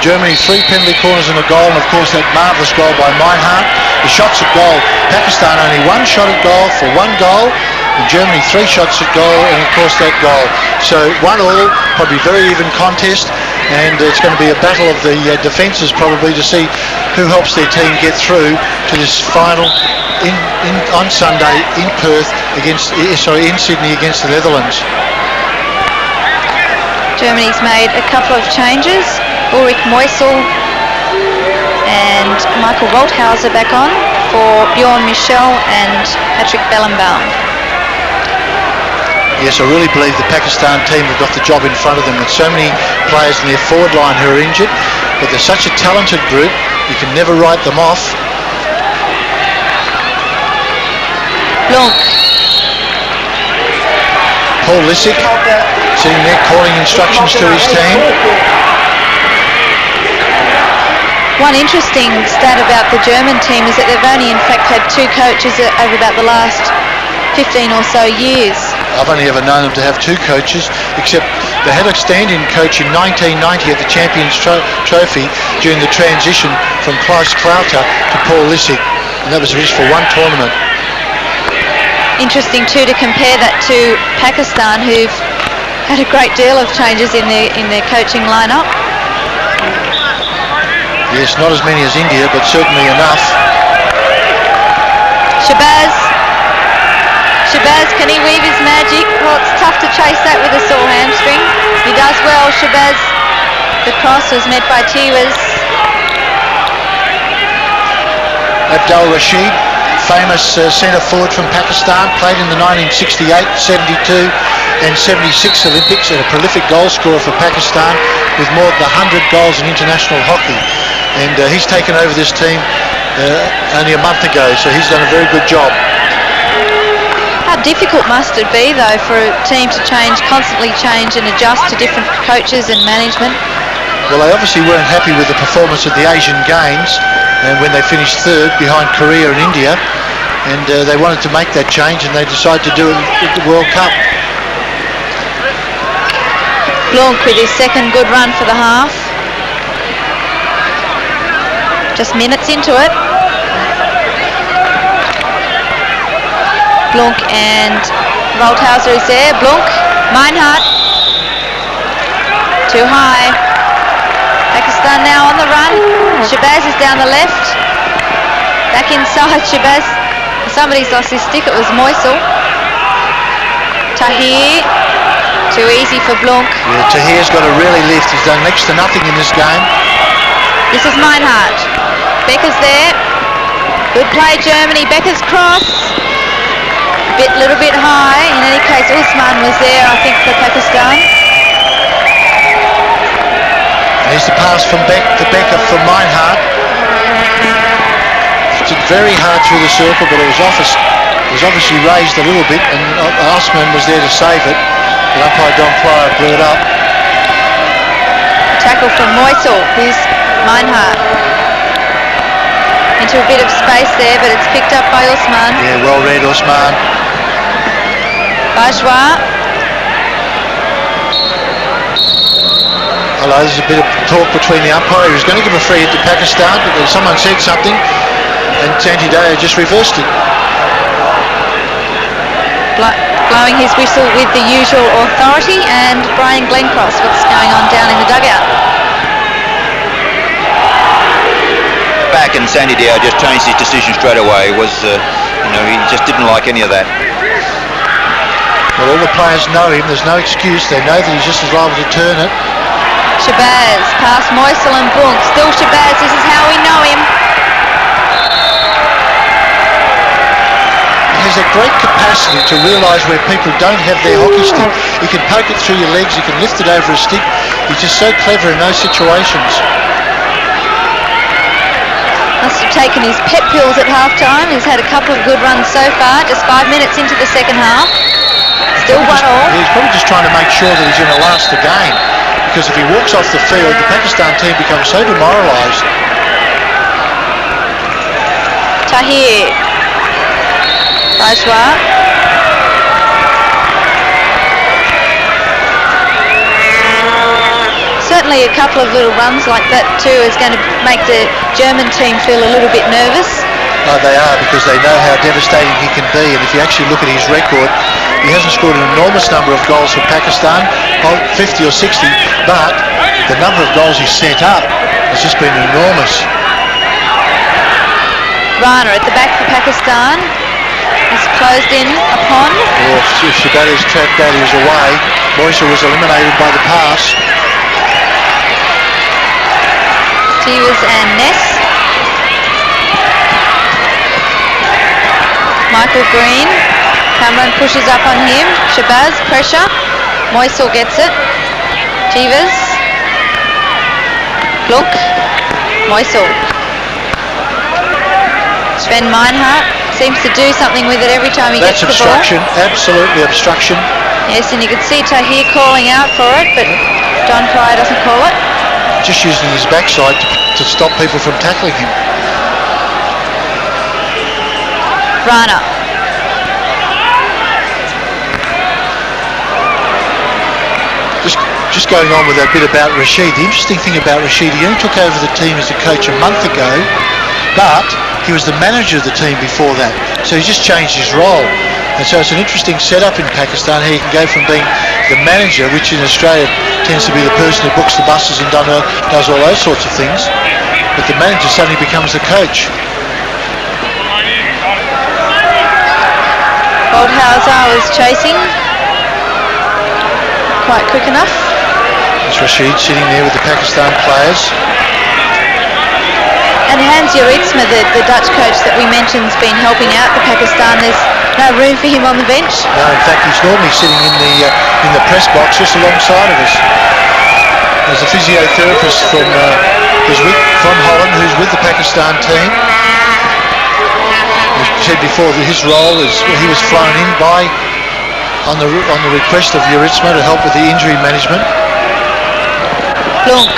Germany, 3 penalty corners and a goal, and of course that marvellous goal by Meinhardt. The shots at goal, Pakistan only 1 shot at goal for 1 goal, and Germany 3 shots at goal, and of course that goal. So 1-1, probably very even contest, and it's going to be a battle of the defences probably to see who helps their team get through to this final on Sunday in Perth in Sydney against the Netherlands. Germany's made a couple of changes. Ulrich Meusel and Michael Wolthauser back on for Bjorn Michel and Patrick Bellenbaum. Yes, I really believe the Pakistan team have got the job in front of them with so many players in their forward line who are injured, but they're such a talented group, you can never write them off. Blanc. Paul Lissick sitting there calling instructions to his team. One interesting stat about the German team is that they've only in fact had 2 coaches over about the last 15 or so years. I've only ever known them to have 2 coaches, except they had a stand-in coach in 1990 at the Champions Trophy during the transition from Klaus Klauter to Paul Lissick, and that was just for 1 tournament. Interesting too to compare that to Pakistan, who've had a great deal of changes in their coaching lineup. Yes, not as many as India, but certainly enough. Shabazz, can he weave his magic? Well, it's tough to chase that with a sore hamstring. He does well, Shabazz. The cross was met by Tiwaz. Abdul Rashid, famous centre forward from Pakistan, played in the 1968, 72 and 76 Olympics, and a prolific goal scorer for Pakistan with more than 100 goals in international hockey. And he's taken over this team only a month ago, so he's done a very good job. How difficult must it be, though, for a team to constantly change and adjust to different coaches and management? Well, they obviously weren't happy with the performance at the Asian Games, and when they finished 3rd behind Korea and India, and they wanted to make that change, and they decided to do it at the World Cup. Blanc with his second good run for the half. Just minutes into it. Blanc and Wolthauser is there. Blanc, Meinhardt. Too high. Pakistan now on the run. Shabazz is down the left. Back inside Shabazz. Somebody's lost his stick. It was Meusel. Tahir. Too easy for Blanc. Yeah, Tahir's got to really lift. He's done next to nothing in this game. This is Meinhardt. Becker's there. Good play, Germany. Becker's cross. Little bit high. In any case, Usman was there, I think, for Pakistan. Here's the pass from Becker from Meinhardt. It's very hard through the circle, but it was obviously raised a little bit, and Usman was there to save it. But umpire Don Pryor blew it up. Tackle from Meusel. Here's Meinhardt. Into a bit of space there, but it's picked up by Usman. Yeah, well read, Usman. Bajwa. Hello, there's a bit of talk between the umpire. He was going to give a free hit to Pakistan, but then someone said something, and Santi Deo just reversed it. Blowing his whistle with the usual authority, and Brian Glencross, what's going on down in the dugout? Back, and Santi Deo just changed his decision straight away. He just didn't like any of that. Well, all the players know him. There's no excuse. They know that he's just as liable to turn it. Shabazz past Meusel and Blanc. Still Shabazz. This is how we know him. He has a great capacity to realise where people don't have their hockey stick. He can poke it through your legs. He can lift it over a stick. He's just so clever in those situations. Must have taken his pep pills at half-time. He's had a couple of good runs so far, just 5 minutes into the second half. Still 1-all. He's probably just trying to make sure that he's going to last the game, because if he walks off the field, the Pakistan team becomes so demoralised. Tahir. Bajwa. Certainly a couple of little runs like that too is going to make the German team feel a little bit nervous. Oh, they are, because they know how devastating he can be, and if you actually look at his record, he hasn't scored an enormous number of goals for Pakistan, 50 or 60, but the number of goals he's set up has just been enormous. Rana at the back for Pakistan. He's closed in upon. Well, Shabada's trapped that, he was away. Moisa was eliminated by the pass. Tivas and Ness. Michael Green. Cameron pushes up on him. Shabazz, pressure. Moisel gets it. Tivas. Look. Moisel. Sven Meinhardt seems to do something with it every time he gets the ball. That's obstruction, absolutely obstruction. Yes, and you could see Tahir calling out for it, but John Pryor doesn't call it. Just using his backside to stop people from tackling him. Rana. Just going on with that bit about Rashid. The interesting thing about Rashid, he only took over the team as a coach a month ago, but he was the manager of the team before that. So he just changed his role. And so it's an interesting setup in Pakistan. He can go from being the manager, which in Australia tends to be the person who books the buses and does all those sorts of things, but the manager suddenly becomes the coach. Goldhauser was chasing. Quite quick enough. It's Rashid sitting there with the Pakistan players. And Hans Juritsma, the Dutch coach that we mentioned, has been helping out the Pakistan. There's no room for him on the bench. No, in fact, he's normally sitting in the press box just alongside of us. There's a physiotherapist from Holland who's with the Pakistan team. We said before that his role is he was flown in on the request of Juritsma to help with the injury management. Blunk.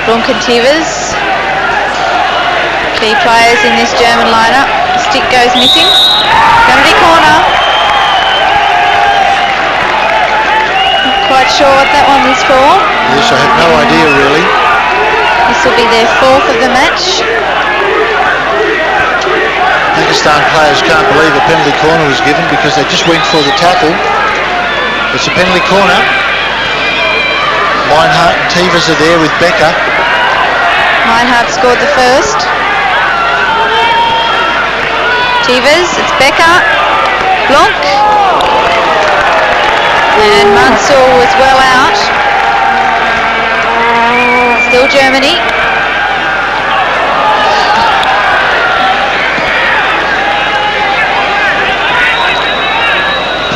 Blunk and Tivas. Key players in this German lineup. Stick goes missing. Penalty corner. Not quite sure what that one was for. Yes, I have no idea really. This will be their fourth of the match. Pakistan players can't believe a penalty corner was given because they just went for the tackle. It's a penalty corner. Meinhardt and Tivas are there with Becker. Meinhardt scored the first. Tivas, it's Becker. Blanc. And Mansour was well out. Still Germany.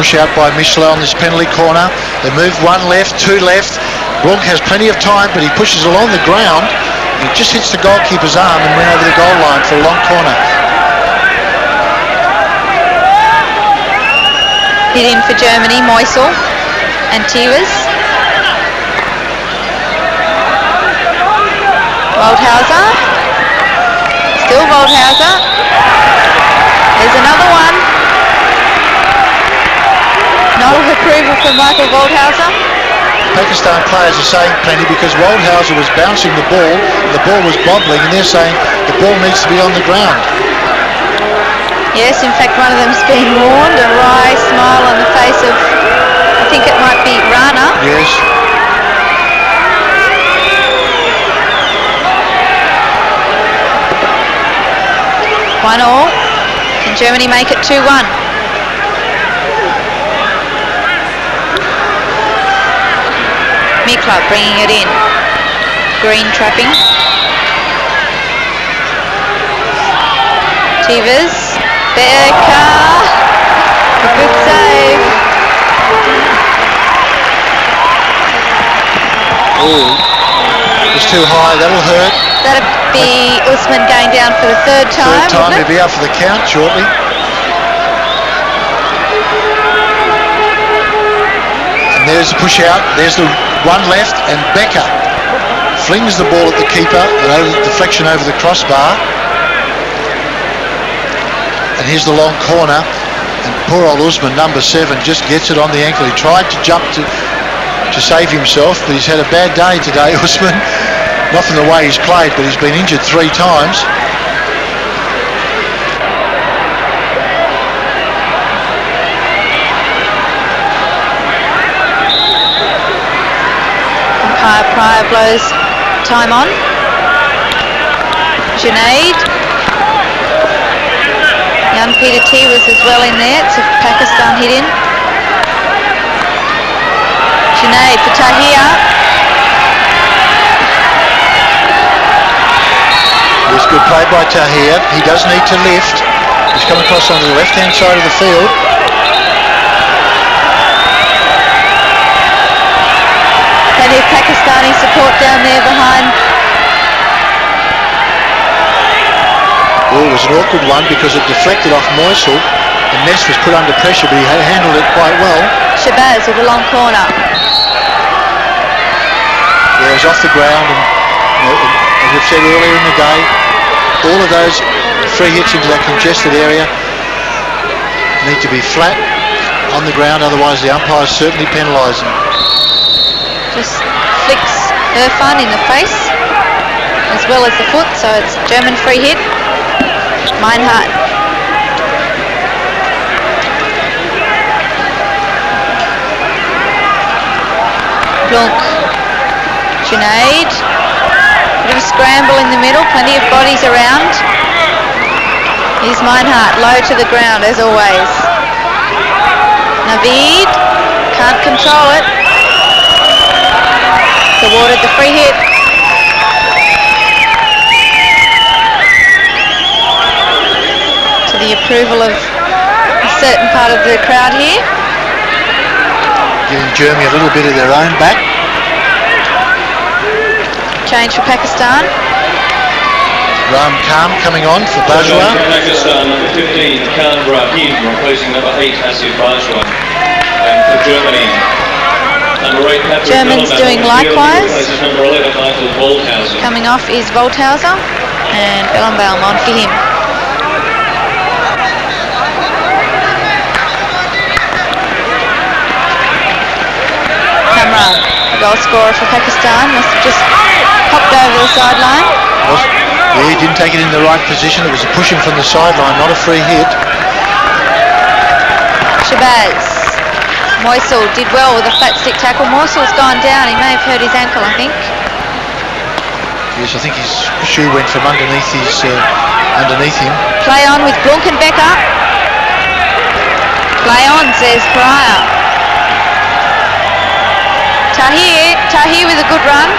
Push out by Michelin on this penalty corner. They move one left, two left. Blanc has plenty of time, but he pushes along the ground. He just hits the goalkeeper's arm and went over the goal line for a long corner. Hit in for Germany, Moisel and Tivas. Woldhauser. Still Woldhauser. There's another one. Nod of approval from Michael Woldhauser. Pakistan players are saying plenty because Woldhauser was bouncing the ball was bobbling, and they're saying the ball needs to be on the ground. Yes, in fact one of them's been warned, a wry smile on the face of, I think it might be Rana. Yes. One all. Can Germany make it 2-1? Mikla bringing it in. Green trapping. Tivas. Becker. A good save. Oh, it's too high. That'll hurt. That'll be Usman going down for the third time. Third time, wouldn't he'll be out for the count shortly. And there's the push out. There's the one left, and Becker flings the ball at the keeper, and deflection over the crossbar. And here's the long corner, and poor old Usman, number 7, just gets it on the ankle. He tried to jump to save himself, but he's had a bad day today, Usman. Not from the way he's played, but he's been injured 3 times. Umpire Pryor blows time on. Junaid. Young Peter T was as well in there. It's a Pakistan hit in. Junaid for Tahir. It's good play by Tahir. He does need to lift. He's come across onto the left-hand side of the field. Plenty of Pakistani support down there behind. Oh, it was an awkward one because it deflected off Moisel. And Ness was put under pressure, but he handled it quite well. Shabazz with a long corner. Yeah, it was off the ground, and as we've said earlier in the day, all of those free hits into that congested area need to be flat on the ground, otherwise the umpire's certainly penalising. Just flicks Irfan in the face as well as the foot, so it's German free hit. Meinhardt. Plunk. Junaid. Bit of a scramble in the middle, plenty of bodies around. Here's Meinhardt, low to the ground as always. Naveed, can't control it. Awarded the free hit. To the approval of a certain part of the crowd here. Giving Germany a little bit of their own back. Change for Pakistan. Ram Khan coming on for Bajwa. Pakistan, number 15, Khan Rahim, replacing number 8, Asif Bajwa. And for Germany, number 8, Patrick Germans Belleman, doing likewise. replaces number 11, Michael Waldhausen. Coming off is Volthauser and Bellenbaum on for him. Kamran, a goal scorer for Pakistan, must have just popped over the sideline. Yeah, he didn't take it in the right position. It was a pushing from the sideline, not a free hit. Shabazz. Moisel did well with a flat stick tackle. Moisel's gone down. He may have hurt his ankle, I think. Yes, I think his shoe went from underneath underneath him. Play on with Blunk and Becker. Play on, says Pryor. Tahir with a good run.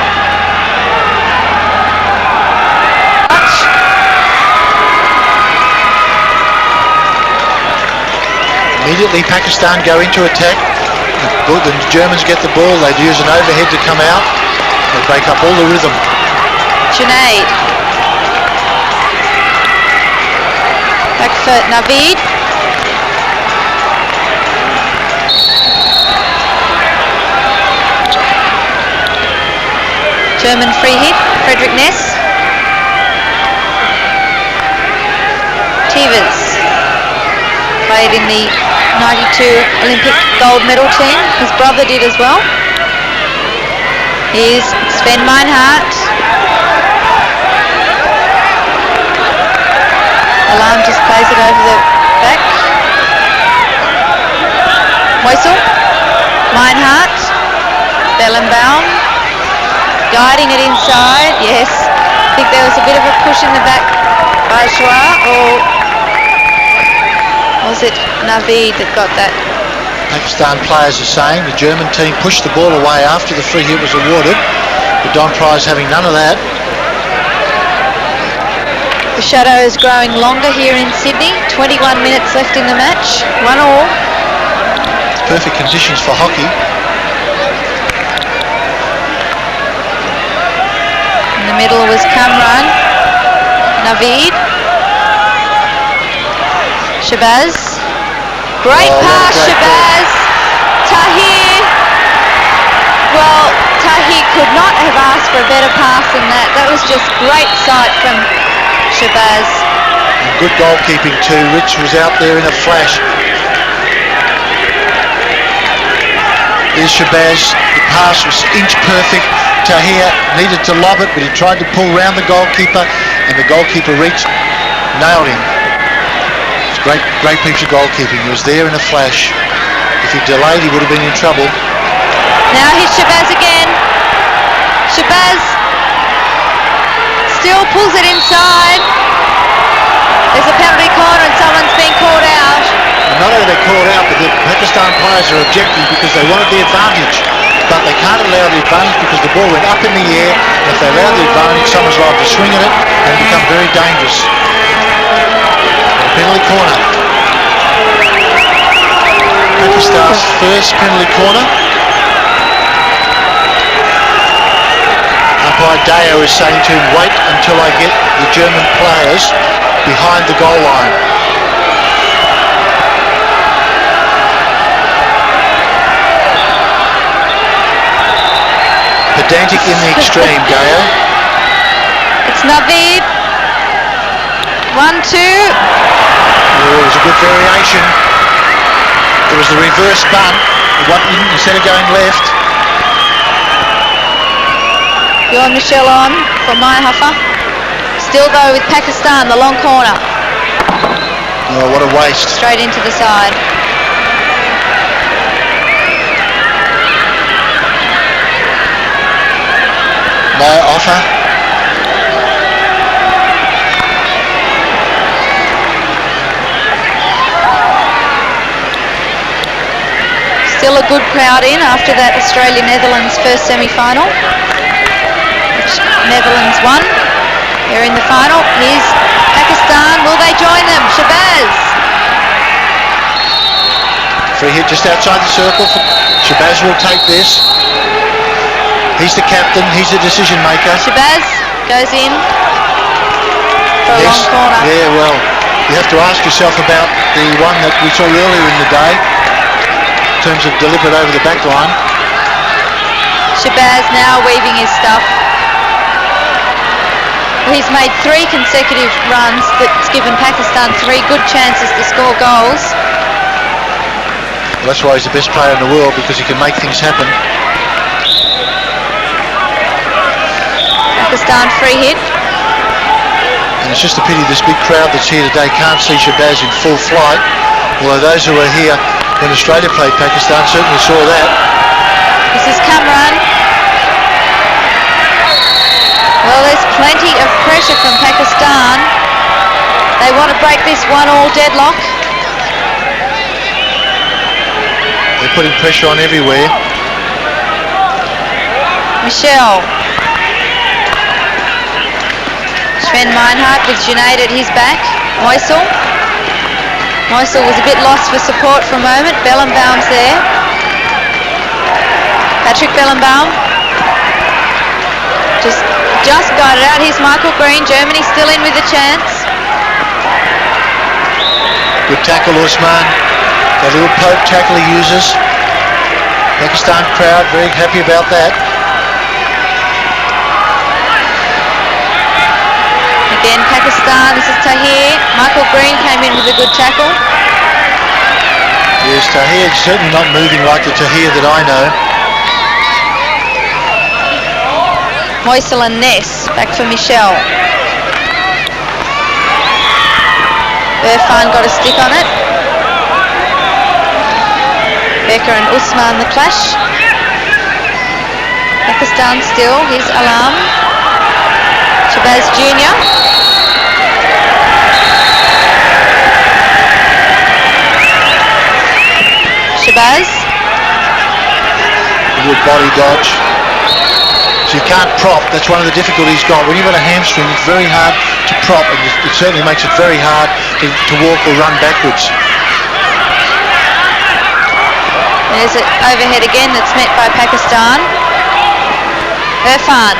Immediately Pakistan go into attack. The Germans get the ball. They'd use an overhead to come out. They break up all the rhythm. Junaid. Back for Naveed. German free hit, Frederick Ness. Tevez played in the 92 Olympic gold medal team. His brother did as well. Here's Sven Meinhardt. Alarm just plays it over the back. Moisel. Meinhardt. Bellenbaum. Guiding it inside. Yes. I think there was a bit of a push in the back by Shua, or was it Naveed that got that? Pakistan players are saying the German team pushed the ball away after the free hit was awarded, but Don Price having none of that. The shadow is growing longer here in Sydney. 21 minutes left in the match. 1-1. Perfect conditions for hockey. the middle was Kamran. Naveed. Shabazz. Great pass, Shabazz. Tahir. Well, Tahir could not have asked for a better pass than that. That was just great sight from Shabazz. And good goalkeeping too. Rich was out there in a flash. There's Shabazz. The pass was inch perfect. Tahir needed to lob it, but he tried to pull round the goalkeeper, and the goalkeeper reached, nailed him. It's great piece of goalkeeping. He was there in a flash. If he delayed, he would have been in trouble. Now here's Shabazz again. Shabazz still pulls it inside. There's a penalty corner and someone's been called out. And not only are they called out, but the Pakistan players are objecting because they wanted the advantage. But they can't allow the advantage because the ball went up in the air. And if they allow the advantage, someone's liable to swing at it and become very dangerous. A penalty corner. Pakistan's first penalty corner. Umpire Deo is saying to him, wait until I get the German players behind the goal line. Pedantic in the extreme, Deo. It's Naveed. 1-2. Oh, it was a good variation. It was the reverse bunt. Instead of going left. Bjorn Michel on for Mayhaffa. Still though with Pakistan, the long corner. Oh, what a waste. Straight into the side. No offer. Still a good crowd in after that Australia-Netherlands first semi-final, which Netherlands won. They're in the final. Here's Pakistan. Will they join them? Shabazz. Free hit just outside the circle. Shabazz will take this. He's the captain. He's the decision maker. Shabazz goes in for a long corner. Yeah, well, you have to ask yourself about the one that we saw earlier in the day in terms of delivered over the back line. Shabazz now weaving his stuff. He's made 3 consecutive runs that's given Pakistan 3 good chances to score goals. Well, that's why he's the best player in the world, because he can make things happen. Pakistan free hit. And it's just a pity this big crowd that's here today can't see Shabazz in full flight, although those who were here when Australia played Pakistan certainly saw that. This is Kamran. Well, there's plenty of pressure from Pakistan. They want to break this 1-all deadlock. They're putting pressure on everywhere. Michel. Sven Meinhardt with Junaid at his back. Moisel. Moisel was a bit lost for support for a moment. Bellenbaum's there. Patrick Bellenbaum. Just got it out. Here's Michael Green. Germany still in with a chance. Good tackle, Usman. That little poke tackle he uses. Pakistan crowd very happy about that. Again, Pakistan. This is Tahir. Michael Green came in with a good tackle. Yes, Tahir certainly not moving like the Tahir that I know. Moisel and Ness back for Michel. Irfan got a stick on it. Becker and Usman the clash. Pakistan still. Here's Alam. Shabazz Jr. Shabazz. Good body dodge. So you can't prop. That's one of the difficulties he's got. When you've got a hamstring, it's very hard to prop, and it certainly makes it very hard to walk or run backwards. There's an overhead again that's met by Pakistan. Irfan.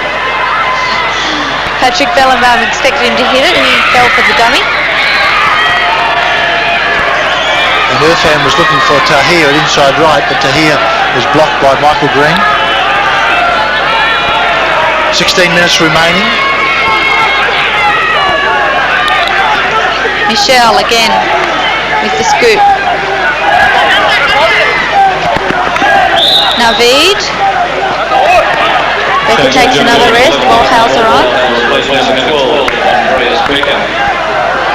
Patrick Bellenbaum expected him to hit it. He fell for the dummy. And Irfan was looking for Tahir at inside right, but Tahir was blocked by Michael Green. 16 minutes remaining. Michelle again with the scoop. Naveed. Becker takes another rest. Morehouse are on.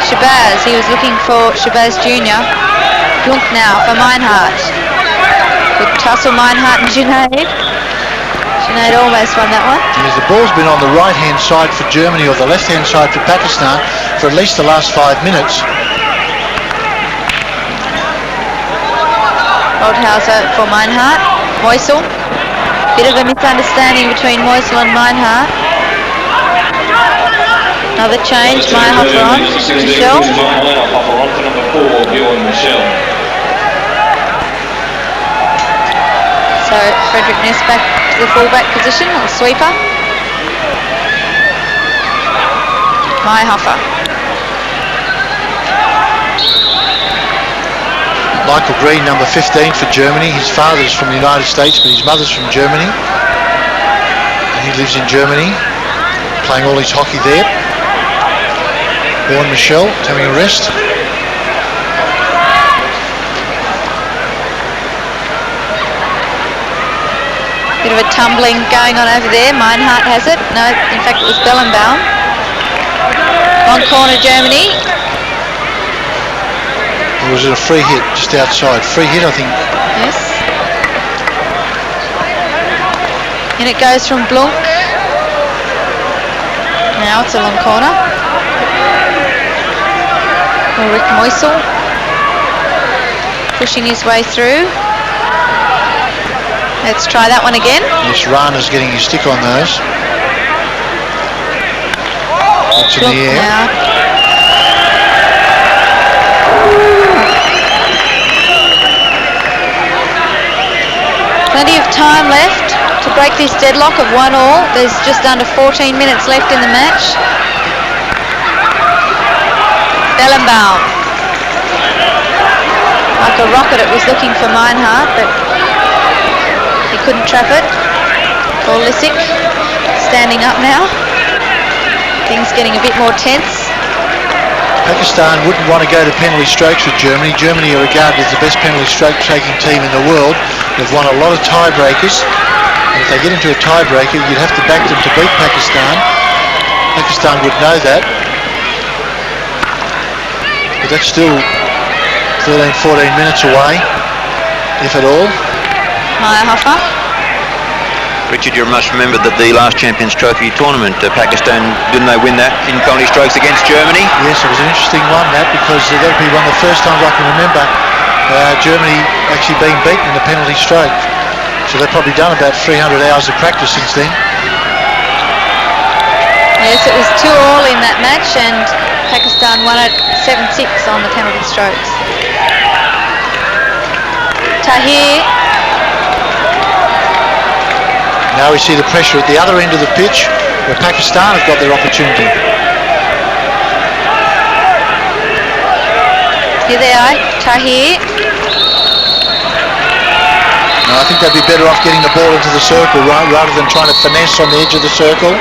Shabazz, he was looking for Shabazz Jr. Blunk now for Meinhardt. Good tussle, Meinhardt and Junaid. Junaid almost won that one. Yes, the ball's been on the right-hand side for Germany or the left-hand side for Pakistan for at least the last 5 minutes. Oldhauser for Meinhardt. Moisel. Bit of a misunderstanding between Moisel and Meinhardt. Another change, Meyerhofer on. Michelle. So Frederick Ness back to the fullback position, or sweeper. Meyerhofer. Michael Green, number 15 for Germany. His father's from the United States, but his mother's from Germany. And he lives in Germany, playing all his hockey there. Born Michelle, having a rest. Bit of a tumbling going on over there. Meinhardt has it. No, in fact it was Bellenbaum. On corner, Germany. It was a free hit just outside. Free hit, I think. Yes. And it goes from Blunk. Now it's a long corner. Rick Moisel pushing his way through. Let's try that one again. Yes, Rana's getting his stick on those. It's in the air. Now. Plenty of time left to break this deadlock of 1-1. There's just under 14 minutes left in the match. Bellenbaum. Like a rocket, it was looking for Meinhardt, but he couldn't trap it. Lisic standing up now. Things getting a bit more tense. Pakistan wouldn't want to go to penalty strokes with Germany. Germany are regarded as the best penalty stroke taking team in the world. They've won a lot of tiebreakers. And if they get into a tiebreaker, you'd have to back them to beat Pakistan. Pakistan would know that. But that's still 13, 14 minutes away, if at all. Meyerhofer. Richard, you must remember that the last Champions Trophy tournament, Pakistan, didn't they win that in penalty strokes against Germany? Yes, it was an interesting one, that, because that would be one of the first times I can remember Germany actually being beaten in a penalty stroke. So they've probably done about 300 hours of practice since then. Yes, it was 2-2 in that match, and Pakistan won it 7-6 on the penalty strokes. Tahir. Now we see the pressure at the other end of the pitch, where Pakistan have got their opportunity. Here they are, Tahir. Now, I think they'd be better off getting the ball into the circle rather than trying to finesse on the edge of the circle.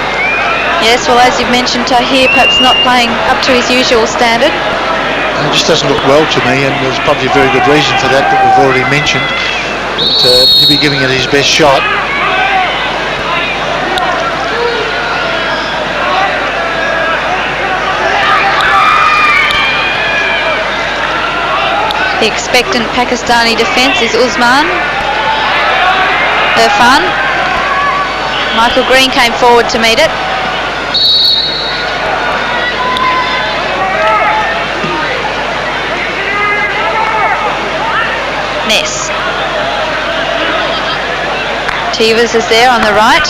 Yes, well, as you've mentioned, Tahir perhaps not playing up to his usual standard. It just doesn't look well to me, and there's probably a very good reason for that we've already mentioned. But he'll be giving it his best shot. The expectant Pakistani defence is Usman. Irfan. Michael Green came forward to meet it. Ness. Tivas is there on the right.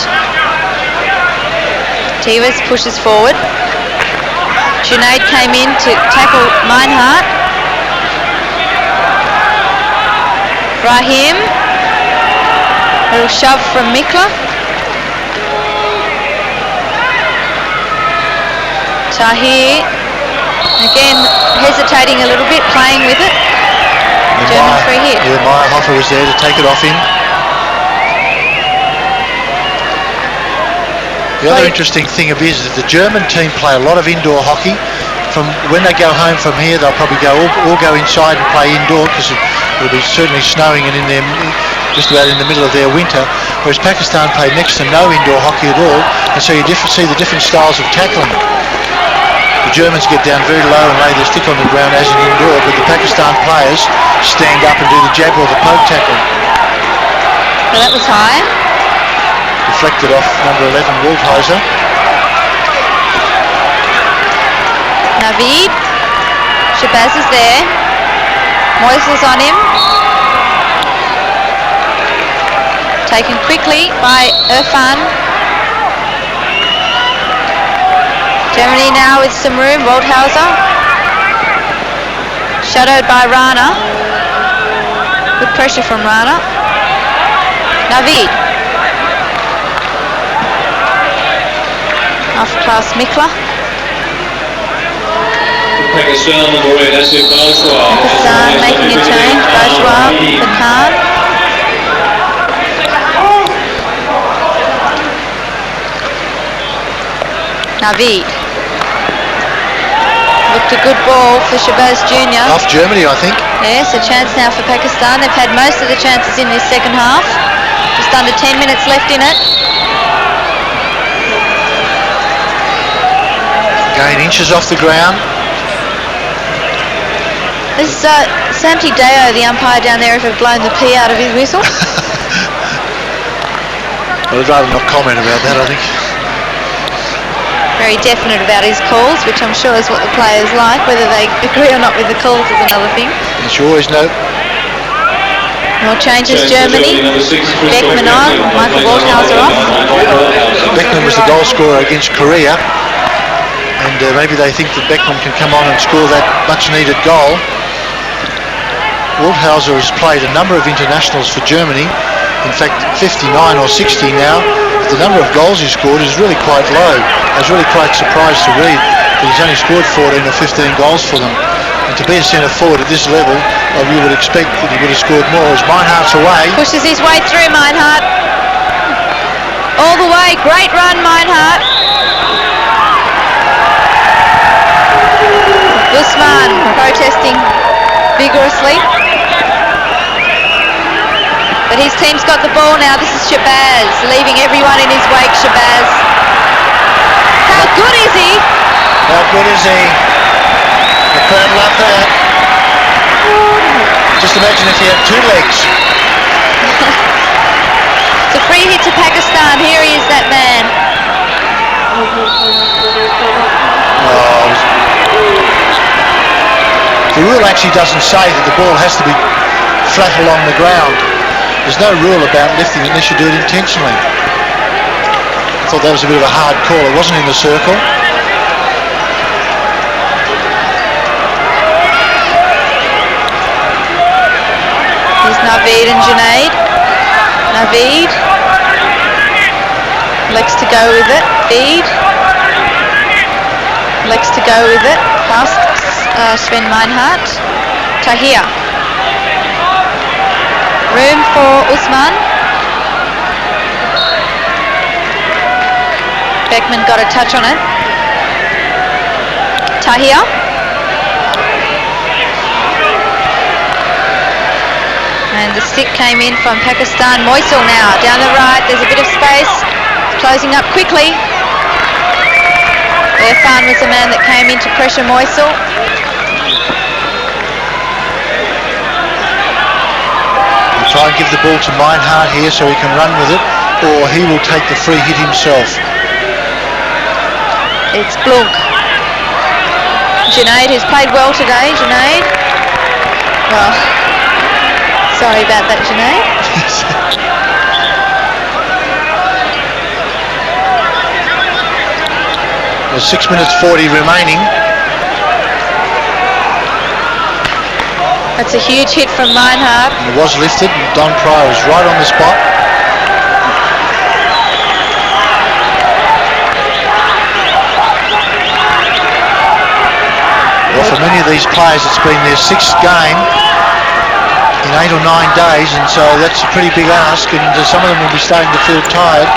Tivas pushes forward. Junaid came in to tackle Meinhardt. Rahim. Little shove from Mikla. Tahir, again hesitating a little bit, playing with it. German free hit. Yeah, Meyerhofer was there to take it off him. The other interesting thing is that the German team play a lot of indoor hockey. From when they go home from here, they'll probably all go inside and play indoor because it'll be certainly snowing and in their just about in the middle of their winter. Whereas Pakistan play next to no indoor hockey at all, and so you see the different styles of tackling. The Germans get down very low and lay their stick on the ground as an indoor, but the Pakistan players stand up and do the jab or the poke tackling. Well, that was high. Deflected off number 11, Waldhauser. Naveed. Shabazz is there. Moisel's on him. Taken quickly by Irfan. Germany now with some room. Waldhauser. Shadowed by Rana. Good pressure from Rana. Naveed. Off-class Mikla. Pakistan number 8, Asif Balswa. Pakistan making a change. Bajwa, Khan. Naveed. Looked a good ball for Shabazz Jr. Off Germany, I think. Yes, a chance now for Pakistan. They've had most of the chances in this second half. Just under 10 minutes left in it. Again, inches off the ground. This is Santi Deo, the umpire down there, if have blown the pee out of his whistle. Well, I'd rather not comment about that, I think. Very definite about his calls, which I'm sure is what the players like. Whether they agree or not with the calls is another thing. As you always know. More changes, Germany. Beckman on, Michael Waldhauser off. Beckman was the goal scorer against Korea, and maybe they think that Beckman can come on and score that much needed goal. Waldhauser has played a number of internationals for Germany, in fact 59 or 60 now. But the number of goals he scored is really quite low. I was really quite surprised to read that he's only scored 14 or 15 goals for them. And to be a centre forward at this level, you would expect that he would have scored more. As Meinhardt's away. Pushes his way through, Meinhardt. All the way, great run, Meinhardt. Usman protesting vigorously. But his team's got the ball now. This is Shabazz, leaving everyone in his wake. Shabazz. How good is he? How good is he? The crowd love that. Just imagine if he had two legs. It's a free hit to Pakistan. Here he is, that man. The rule actually doesn't say that the ball has to be flat along the ground. There's no rule about lifting unless you do it intentionally. I thought that was a bit of a hard call. It wasn't in the circle. Here's Naveed and Junaid. Naveed likes to go with it. Feed likes to go with it. Past Sven Meinhardt. Tahir. Room for Usman. Beckman got a touch on it. Tahir. And the stick came in from Pakistan. Moisel now down the right. There's a bit of space. Closing up quickly. Irfan was the man that came in to pressure Moisel. Try and give the ball to Meinhardt here so he can run with it, or he will take the free hit himself. It's Blunk. Junaid, who's played well today. Junaid. Well, sorry about that, Junaid. There's 6 minutes 40 remaining. That's a huge hit from Meinhardt. And it was lifted, and Don Pryor was right on the spot. For many of these players, it's been their 6th game in 8 or 9 days, and so that's a pretty big ask, and some of them will be starting to feel tired.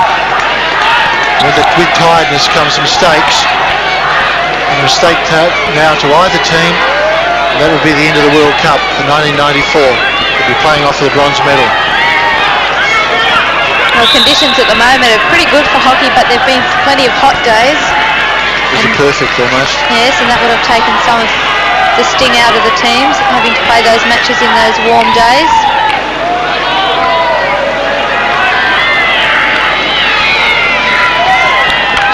With tiredness comes mistakes, and a mistake now to either team, that would be the end of the World Cup for 1994. They'll be playing off for the bronze medal. Well, conditions at the moment are pretty good for hockey, but there have been plenty of hot days. These are perfect almost. Yes, and that would have taken some of the sting out of the teams, having to play those matches in those warm days.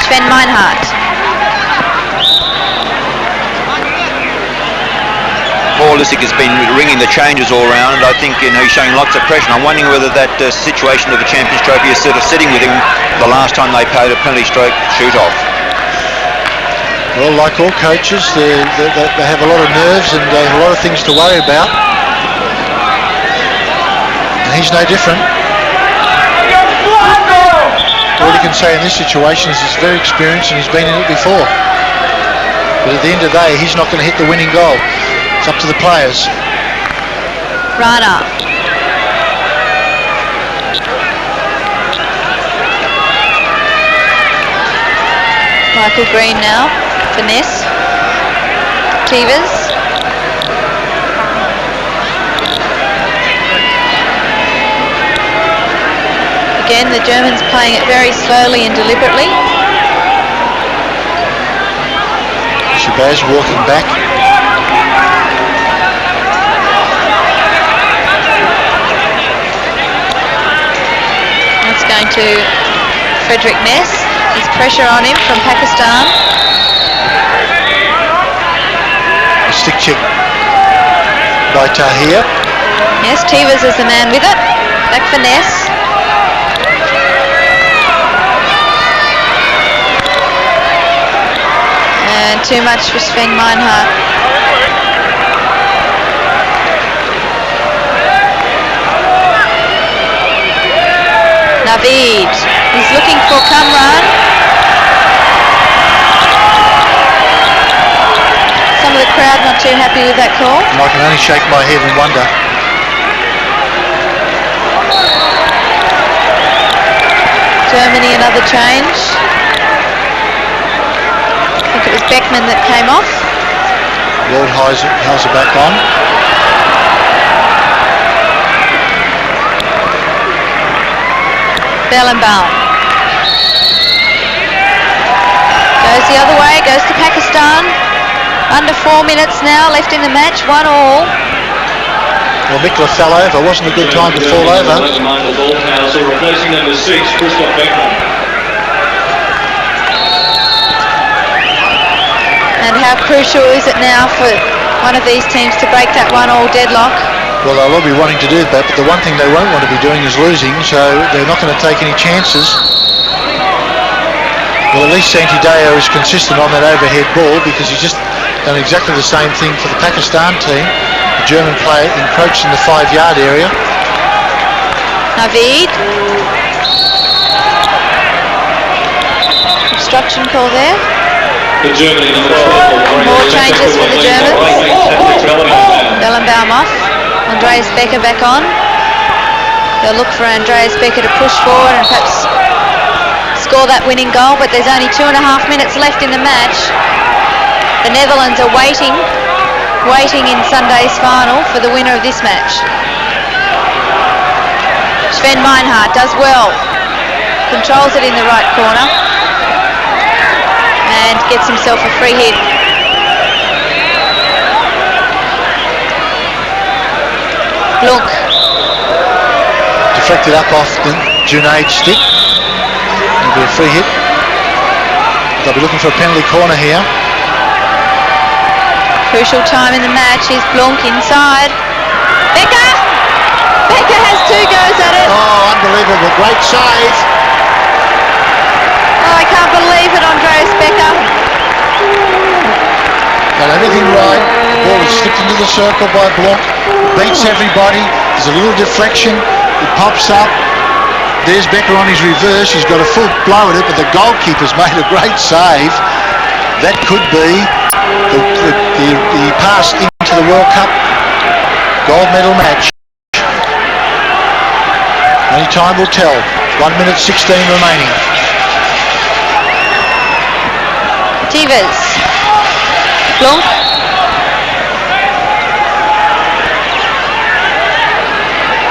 Sven Meinhardt. Paul Lissick has been ringing the changes all around, and I think he's showing lots of pressure. I'm wondering whether that situation of the Champions Trophy is sort of sitting with him the last time they played a penalty stroke shoot-off. Well, like all coaches, they have a lot of nerves and they have a lot of things to worry about. And he's no different. All he can say in this situation is he's very experienced and he's been in it before. But at the end of the day, he's not going to hit the winning goal. It's up to the players. Rana. Michael Green now. Finesse. Tevez. Again, the Germans playing it very slowly and deliberately. Shabazz walking back. That's going to Frederick Ness. There's pressure on him from Pakistan. A stick check by Tahir. Yes, Tevez is the man with it. Back for Ness. And too much for Sven Meinhardt. Naveed. He's looking for Kamran. Some of the crowd not too happy with that call. I can only shake my head and wonder. Germany, another change. I think it was Beckman that came off. Waldhauser back on. Bellenbaum. Goes the other way, goes to Pakistan. Under 4 minutes now left in the match, 1-1. Well, Mikla fell over. Wasn't a good time to fall over. Michael Waldhauser replacing number 6, Christoph Beckman. And how crucial is it now for one of these teams to break that 1-1 deadlock? Well, they'll all be wanting to do that, but the one thing they won't want to be doing is losing, so they're not going to take any chances. Well, at least Santideo is consistent on that overhead ball because he's just done exactly the same thing for the Pakistan team. The German player encroached in the 5-yard area. Naveed. Obstruction call there. For Germany, number 12. More changes for the Germans. Bellenbaum off. Andreas Becker back on. They'll look for Andreas Becker to push forward and perhaps score that winning goal, but there's only 2.5 minutes left in the match. The Netherlands are waiting in Sunday's final for the winner of this match. Sven Meinhardt does well. Controls it in the right corner and gets himself a free hit. Blunk. Deflected up off the Junaid stick. It'll be a free hit. They'll be looking for a penalty corner here. Crucial time in the match. Here's Blunk inside. Becker! Becker has 2 goes at it. Oh, unbelievable. Great save. Oh, I can't believe it, Andreas Becker. Got everything right. The ball is slipped into the circle by Blanc. Beats everybody. There's a little deflection. It pops up. There's Becker on his reverse. He's got a full blow at it, but the goalkeeper's made a great save. That could be the pass into the World Cup gold medal match. Only time will tell. 1 minute 16 remaining. Tivas. Blunk.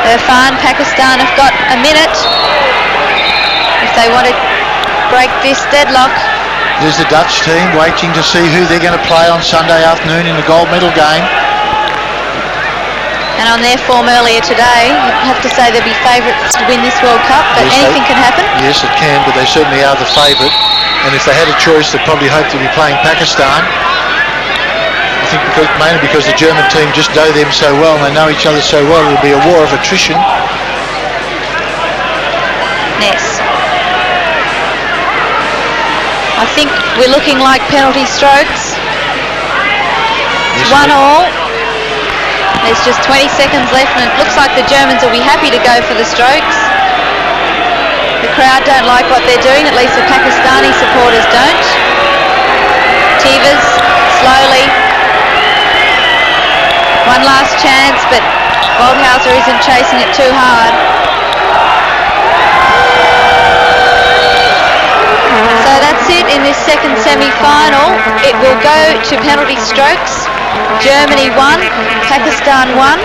Irfan, Pakistan have got a minute if they want to break this deadlock. There's the Dutch team waiting to see who they're going to play on Sunday afternoon in the gold medal game. And on their form earlier today, you'd have to say they'd be favourites to win this World Cup, but Yes, anything can happen. Yes, it can, but they certainly are the favourite. And if they had a choice, they'd probably hope to be playing Pakistan. I think mainly because the German team just know them so well and they know each other so well, it'll be a war of attrition. Ness. I think we're looking like penalty strokes. It's 1-1. There's just 20 seconds left and it looks like the Germans will be happy to go for the strokes. The crowd don't like what they're doing, at least the Pakistani supporters don't. Tivas, slowly. One last chance, but Waldhauser isn't chasing it too hard. So that's it in this second semi-final. It will go to penalty strokes. Germany won, Pakistan won.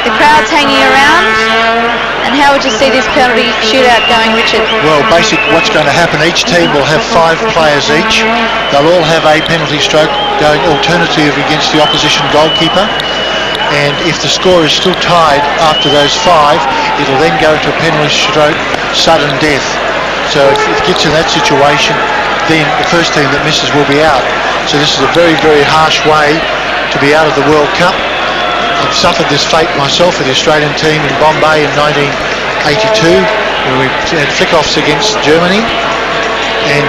The crowd's hanging around. And how would you see this penalty shootout going, Richard? Well, basically what's going to happen, each team will have 5 players each. They'll all have a penalty stroke going alternative against the opposition goalkeeper. And if the score is still tied after those 5, it'll then go to a penalty stroke sudden death. So if it gets in that situation, then the first team that misses will be out. So this is a very, very harsh way to be out of the World Cup. I've suffered this fate myself with the Australian team in Bombay in 1982 when we had flick-offs against Germany and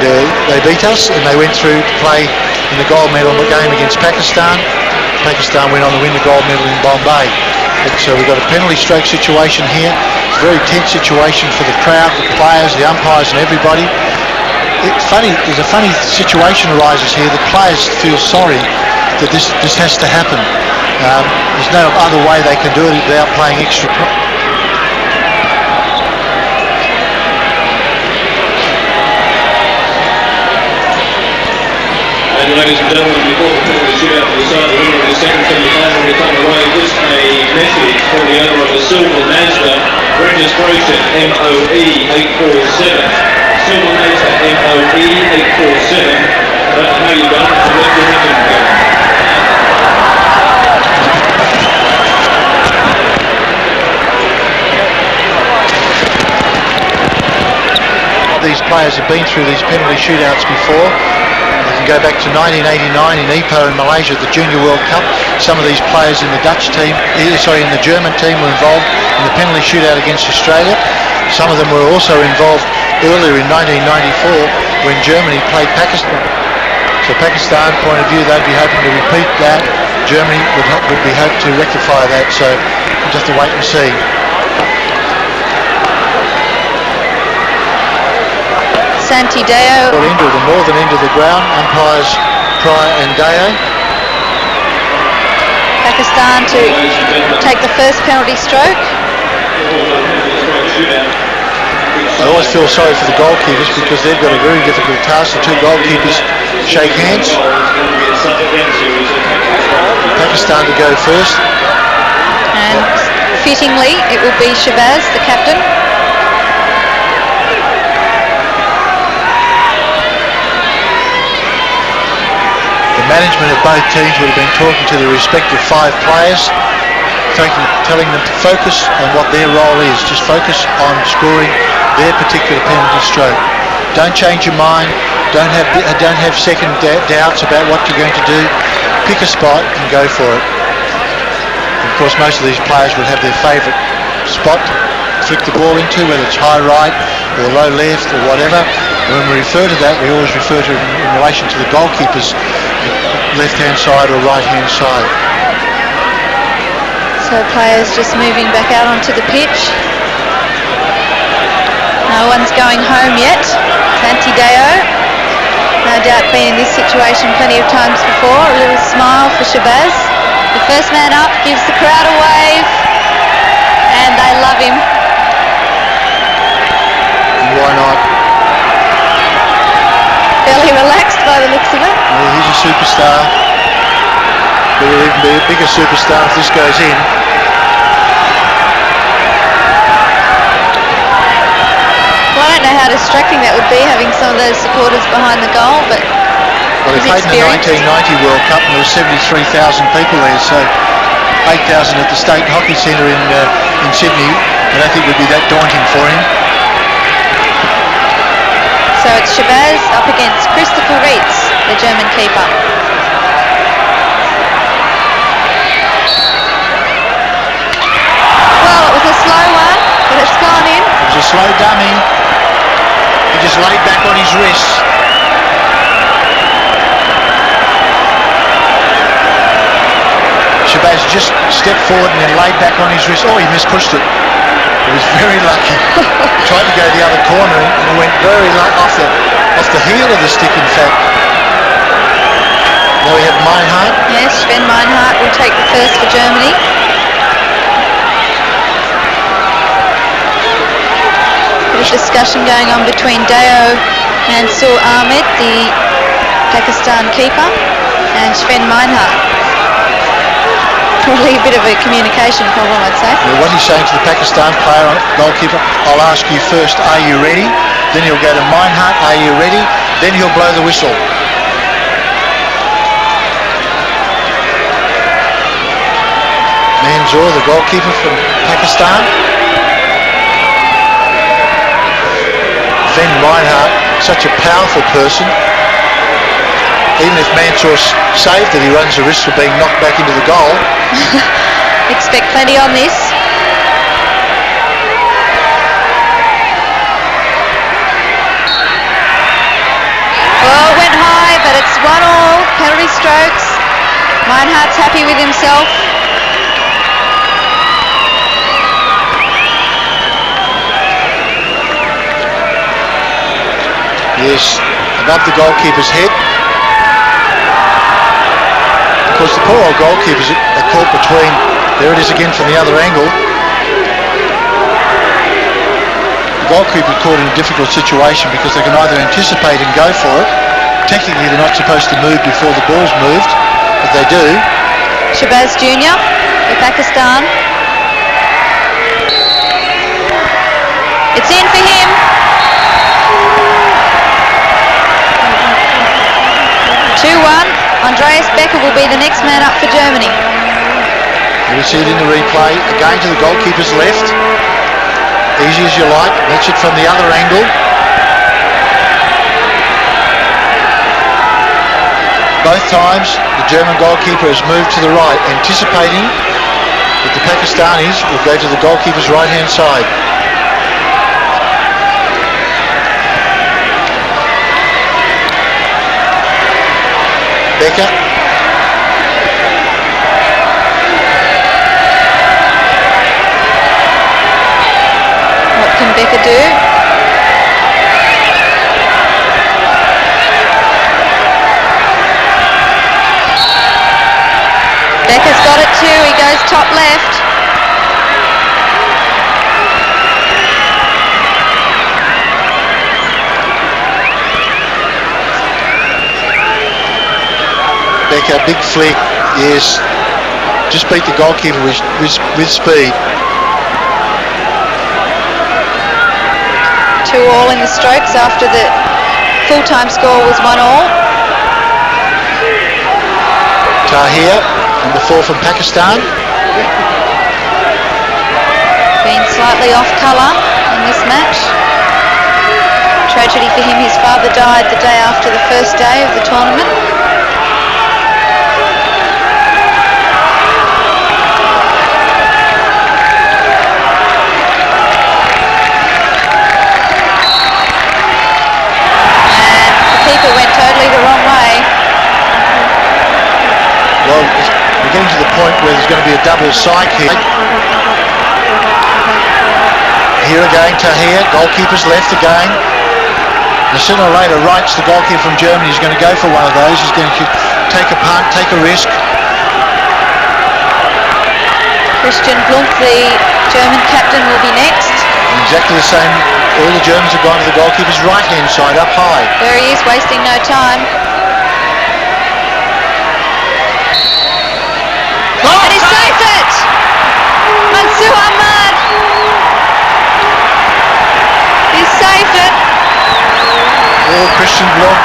they beat us and they went through to play in the gold medal game against Pakistan. Pakistan went on to win the gold medal in Bombay. So we've got a penalty stroke situation here. It's a very tense situation for the crowd, the players, the umpires and everybody. It's funny, there's a funny situation arises here. The players feel sorry that this has to happen. There's no other way they can do it without playing extra. And ladies and gentlemen, before the penalty shootout to decide the winner of the second semi-final, we come away with a message for the owner of the Silver Mazda registration MOE 847. Silver Mazda MOE 847. I don't know how you've done it, so let your engine go. These players have been through these penalty shootouts before. You can go back to 1989 in Ipoh in Malaysia, the Junior World Cup. Some of these players in the in the German team were involved in the penalty shootout against Australia. Some of them were also involved earlier in 1994 when Germany played Pakistan. So Pakistan point of view, they'd be hoping to repeat that. Germany would be hoping to rectify that. So we'll just have to wait and see. Santi Deo. Into the northern end of the ground, umpires Pryor and Deo. Pakistan to take the first penalty stroke. I always feel sorry for the goalkeepers because they've got a very difficult task. The two goalkeepers shake hands. Pakistan to go first. And fittingly, it will be Shabazz, the captain. The management of both teams would have been talking to their respective 5 players, telling them to focus on what their role is. Just focus on scoring their particular penalty stroke. Don't change your mind. Don't have second doubts about what you're going to do. Pick a spot and go for it. Of course, most of these players will have their favourite spot to flick the ball into, whether it's high right or low left or whatever. When we refer to that, we always refer to it in relation to the goalkeeper's left-hand side or right-hand side. So players just moving back out onto the pitch. No one's going home yet. Santi Deo, no doubt been in this situation plenty of times before. A little smile for Shabazz. The first man up gives the crowd a wave, and they love him. Why not? Fairly relaxed by the looks of it. Well, he's a superstar. But he'll even be a bigger superstar if this goes in. Well, I don't know how distracting that would be, having some of those supporters behind the goal, but well, they played in the 1990 World Cup and there were 73,000 people there, so 8,000 at the State Hockey Centre in Sydney. I don't think it would be that daunting for him. So it's Shabazz up against Christopher Reitz, the German keeper. Well, it was a slow one, but it's gone in. It was a slow dummy. He just laid back on his wrists. Shabazz just stepped forward and then laid back on his wrist. Oh, he mispushed it. He was very lucky. He tried to go the other corner and it went very off the heel of the stick, in fact. Now we have Meinhardt. Yes, Sven Meinhardt will take the first for Germany. Bit of discussion going on between Deo Mansour Ahmed, the Pakistan keeper, and Sven Meinhardt. Probably a bit of a communication problem, I'd say. Well, what he's saying to the Pakistan player, goalkeeper, I'll ask you first, are you ready? Then he'll go to Meinhardt, are you ready? Then he'll blow the whistle. Mansour, the goalkeeper from Pakistan. Sven Meinhardt, such a powerful person. Even if Mansour saved it, he runs the risk of being knocked back into the goal. Expect plenty on this. Well, it went high, but it's 1-1, penalty strokes. Meinhardt's happy with himself. Yes, above the goalkeeper's head. Of course, the poor old goalkeepers are caught between. There it is again from the other angle. The goalkeeper caught in a difficult situation because they can either anticipate and go for it. Technically, they're not supposed to move before the ball's moved, but they do. Shabazz Jr. for Pakistan. It's in for him. Andreas Becker will be the next man up for Germany. You can see it in the replay. Again to the goalkeeper's left. Easy as you like. That's it from the other angle. Both times the German goalkeeper has moved to the right, anticipating that the Pakistanis will go to the goalkeeper's right-hand side. Becker. What can Becker do? Becker's got it too. He goes top left. Becker, big flick, yes. Just beat the goalkeeper with speed. 2-2 in the strokes after the full-time score was 1-1. Tahir, number 4 from Pakistan. Been slightly off colour in this match. Tragedy for him, his father died the day after the first day of the tournament. Went totally the wrong way. Well, we're getting to the point where there's going to be a double psych here. Here again, Tahir, goalkeeper's left again. And sooner or later, Wright's the goalkeeper from Germany. He's going to go for one of those. He's going to take a punt, take a risk. Christian Blunk, the German captain, will be next. Exactly the same. All the Germans have gone to the goalkeeper's right-hand side, up high. There he is, wasting no time. Oh, And he saved it! Mansour Ahmad! He saved it! Oh, Christian Blum.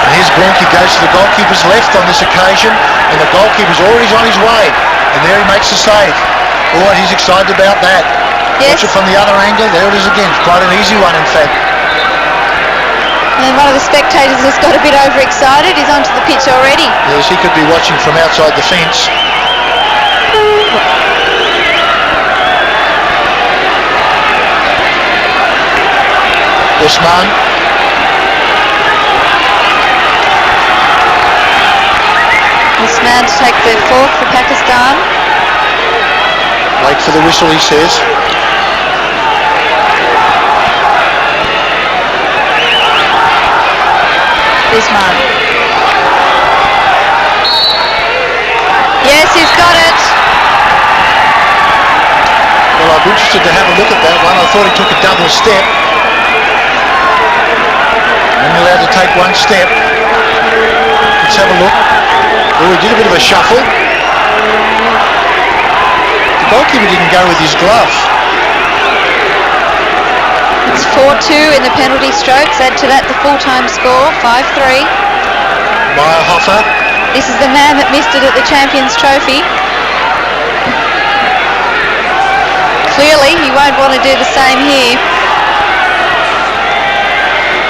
And here's Blunk, he goes to the goalkeeper's left on this occasion, and the goalkeeper's already on his way. And there he makes the save. Oh, he's excited about that. Yes. Watch it from the other angle. There it is again. It's quite an easy one, in fact. And one of the spectators has got a bit overexcited. He's onto the pitch already. Yes, he could be watching from outside the fence. Usman. Usman to take the fourth for Pakistan. Wait for the whistle, he says. Usman. Yes, he's got it. Well, I'm interested to have a look at that one. I thought he took a double step. Only allowed to take one step. Let's have a look. Oh, he did a bit of a shuffle. The goalkeeper didn't go with his glove. It's 4-2 in the penalty strokes. Add to that the full-time score, 5-3. Meyerhofer. This is the man that missed it at the Champions Trophy. Clearly, he won't want to do the same here.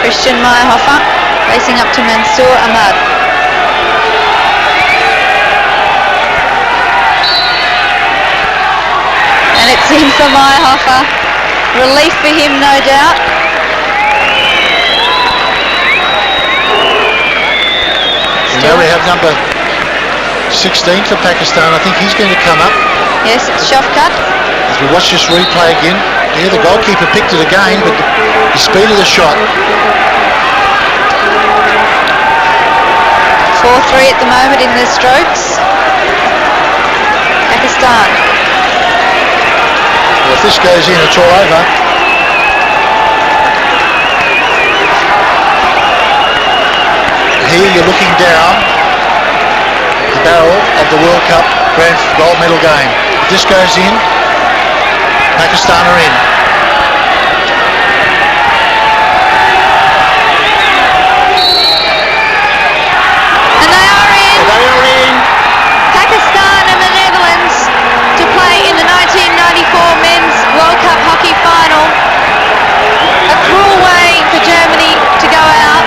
Christian Meyerhofer racing up to Mansour Ahmad. And it's in for Meyerhofer. Relief for him, no doubt. Now we have number 16 for Pakistan. I think he's going to come up. Yes, it's Shafkat. As we watch this replay again, yeah, the goalkeeper picked it again, but the speed of the shot. 4-3 at the moment in the strokes. Pakistan. Well, if this goes in, it's all over. Here you're looking down the barrel of the World Cup grand gold medal game. If this goes in, Pakistan are in. And they are in. They are in. Pakistan and the Netherlands to play in the 1994 Men's World Cup Hockey Final. A cruel way for Germany to go out.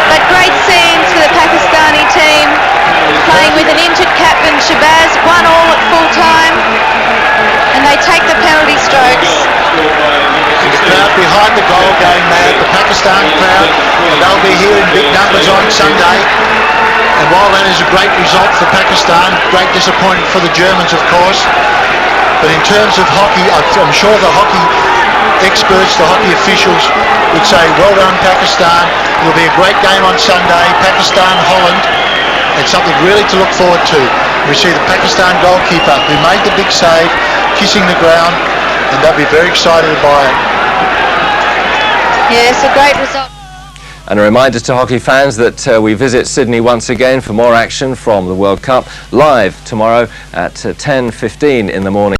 But great scenes for the Pakistani team, playing with an injured captain, Shabazz, 1-1 at full time, and they take the penalty strokes. And the crowd behind the goal going mad, the Pakistan crowd, and they'll be here in big numbers on Sunday. And while that is a great result for Pakistan, great disappointment for the Germans, of course. But in terms of hockey, I'm sure the hockey experts, the hockey officials would say, well done Pakistan, it'll be a great game on Sunday, Pakistan-Holland, and something really to look forward to. We see the Pakistan goalkeeper who made the big save, kissing the ground, and they'll be very excited by it. Yes, a great result. And a reminder to hockey fans that we visit Sydney once again for more action from the World Cup, live tomorrow at 10:15 in the morning.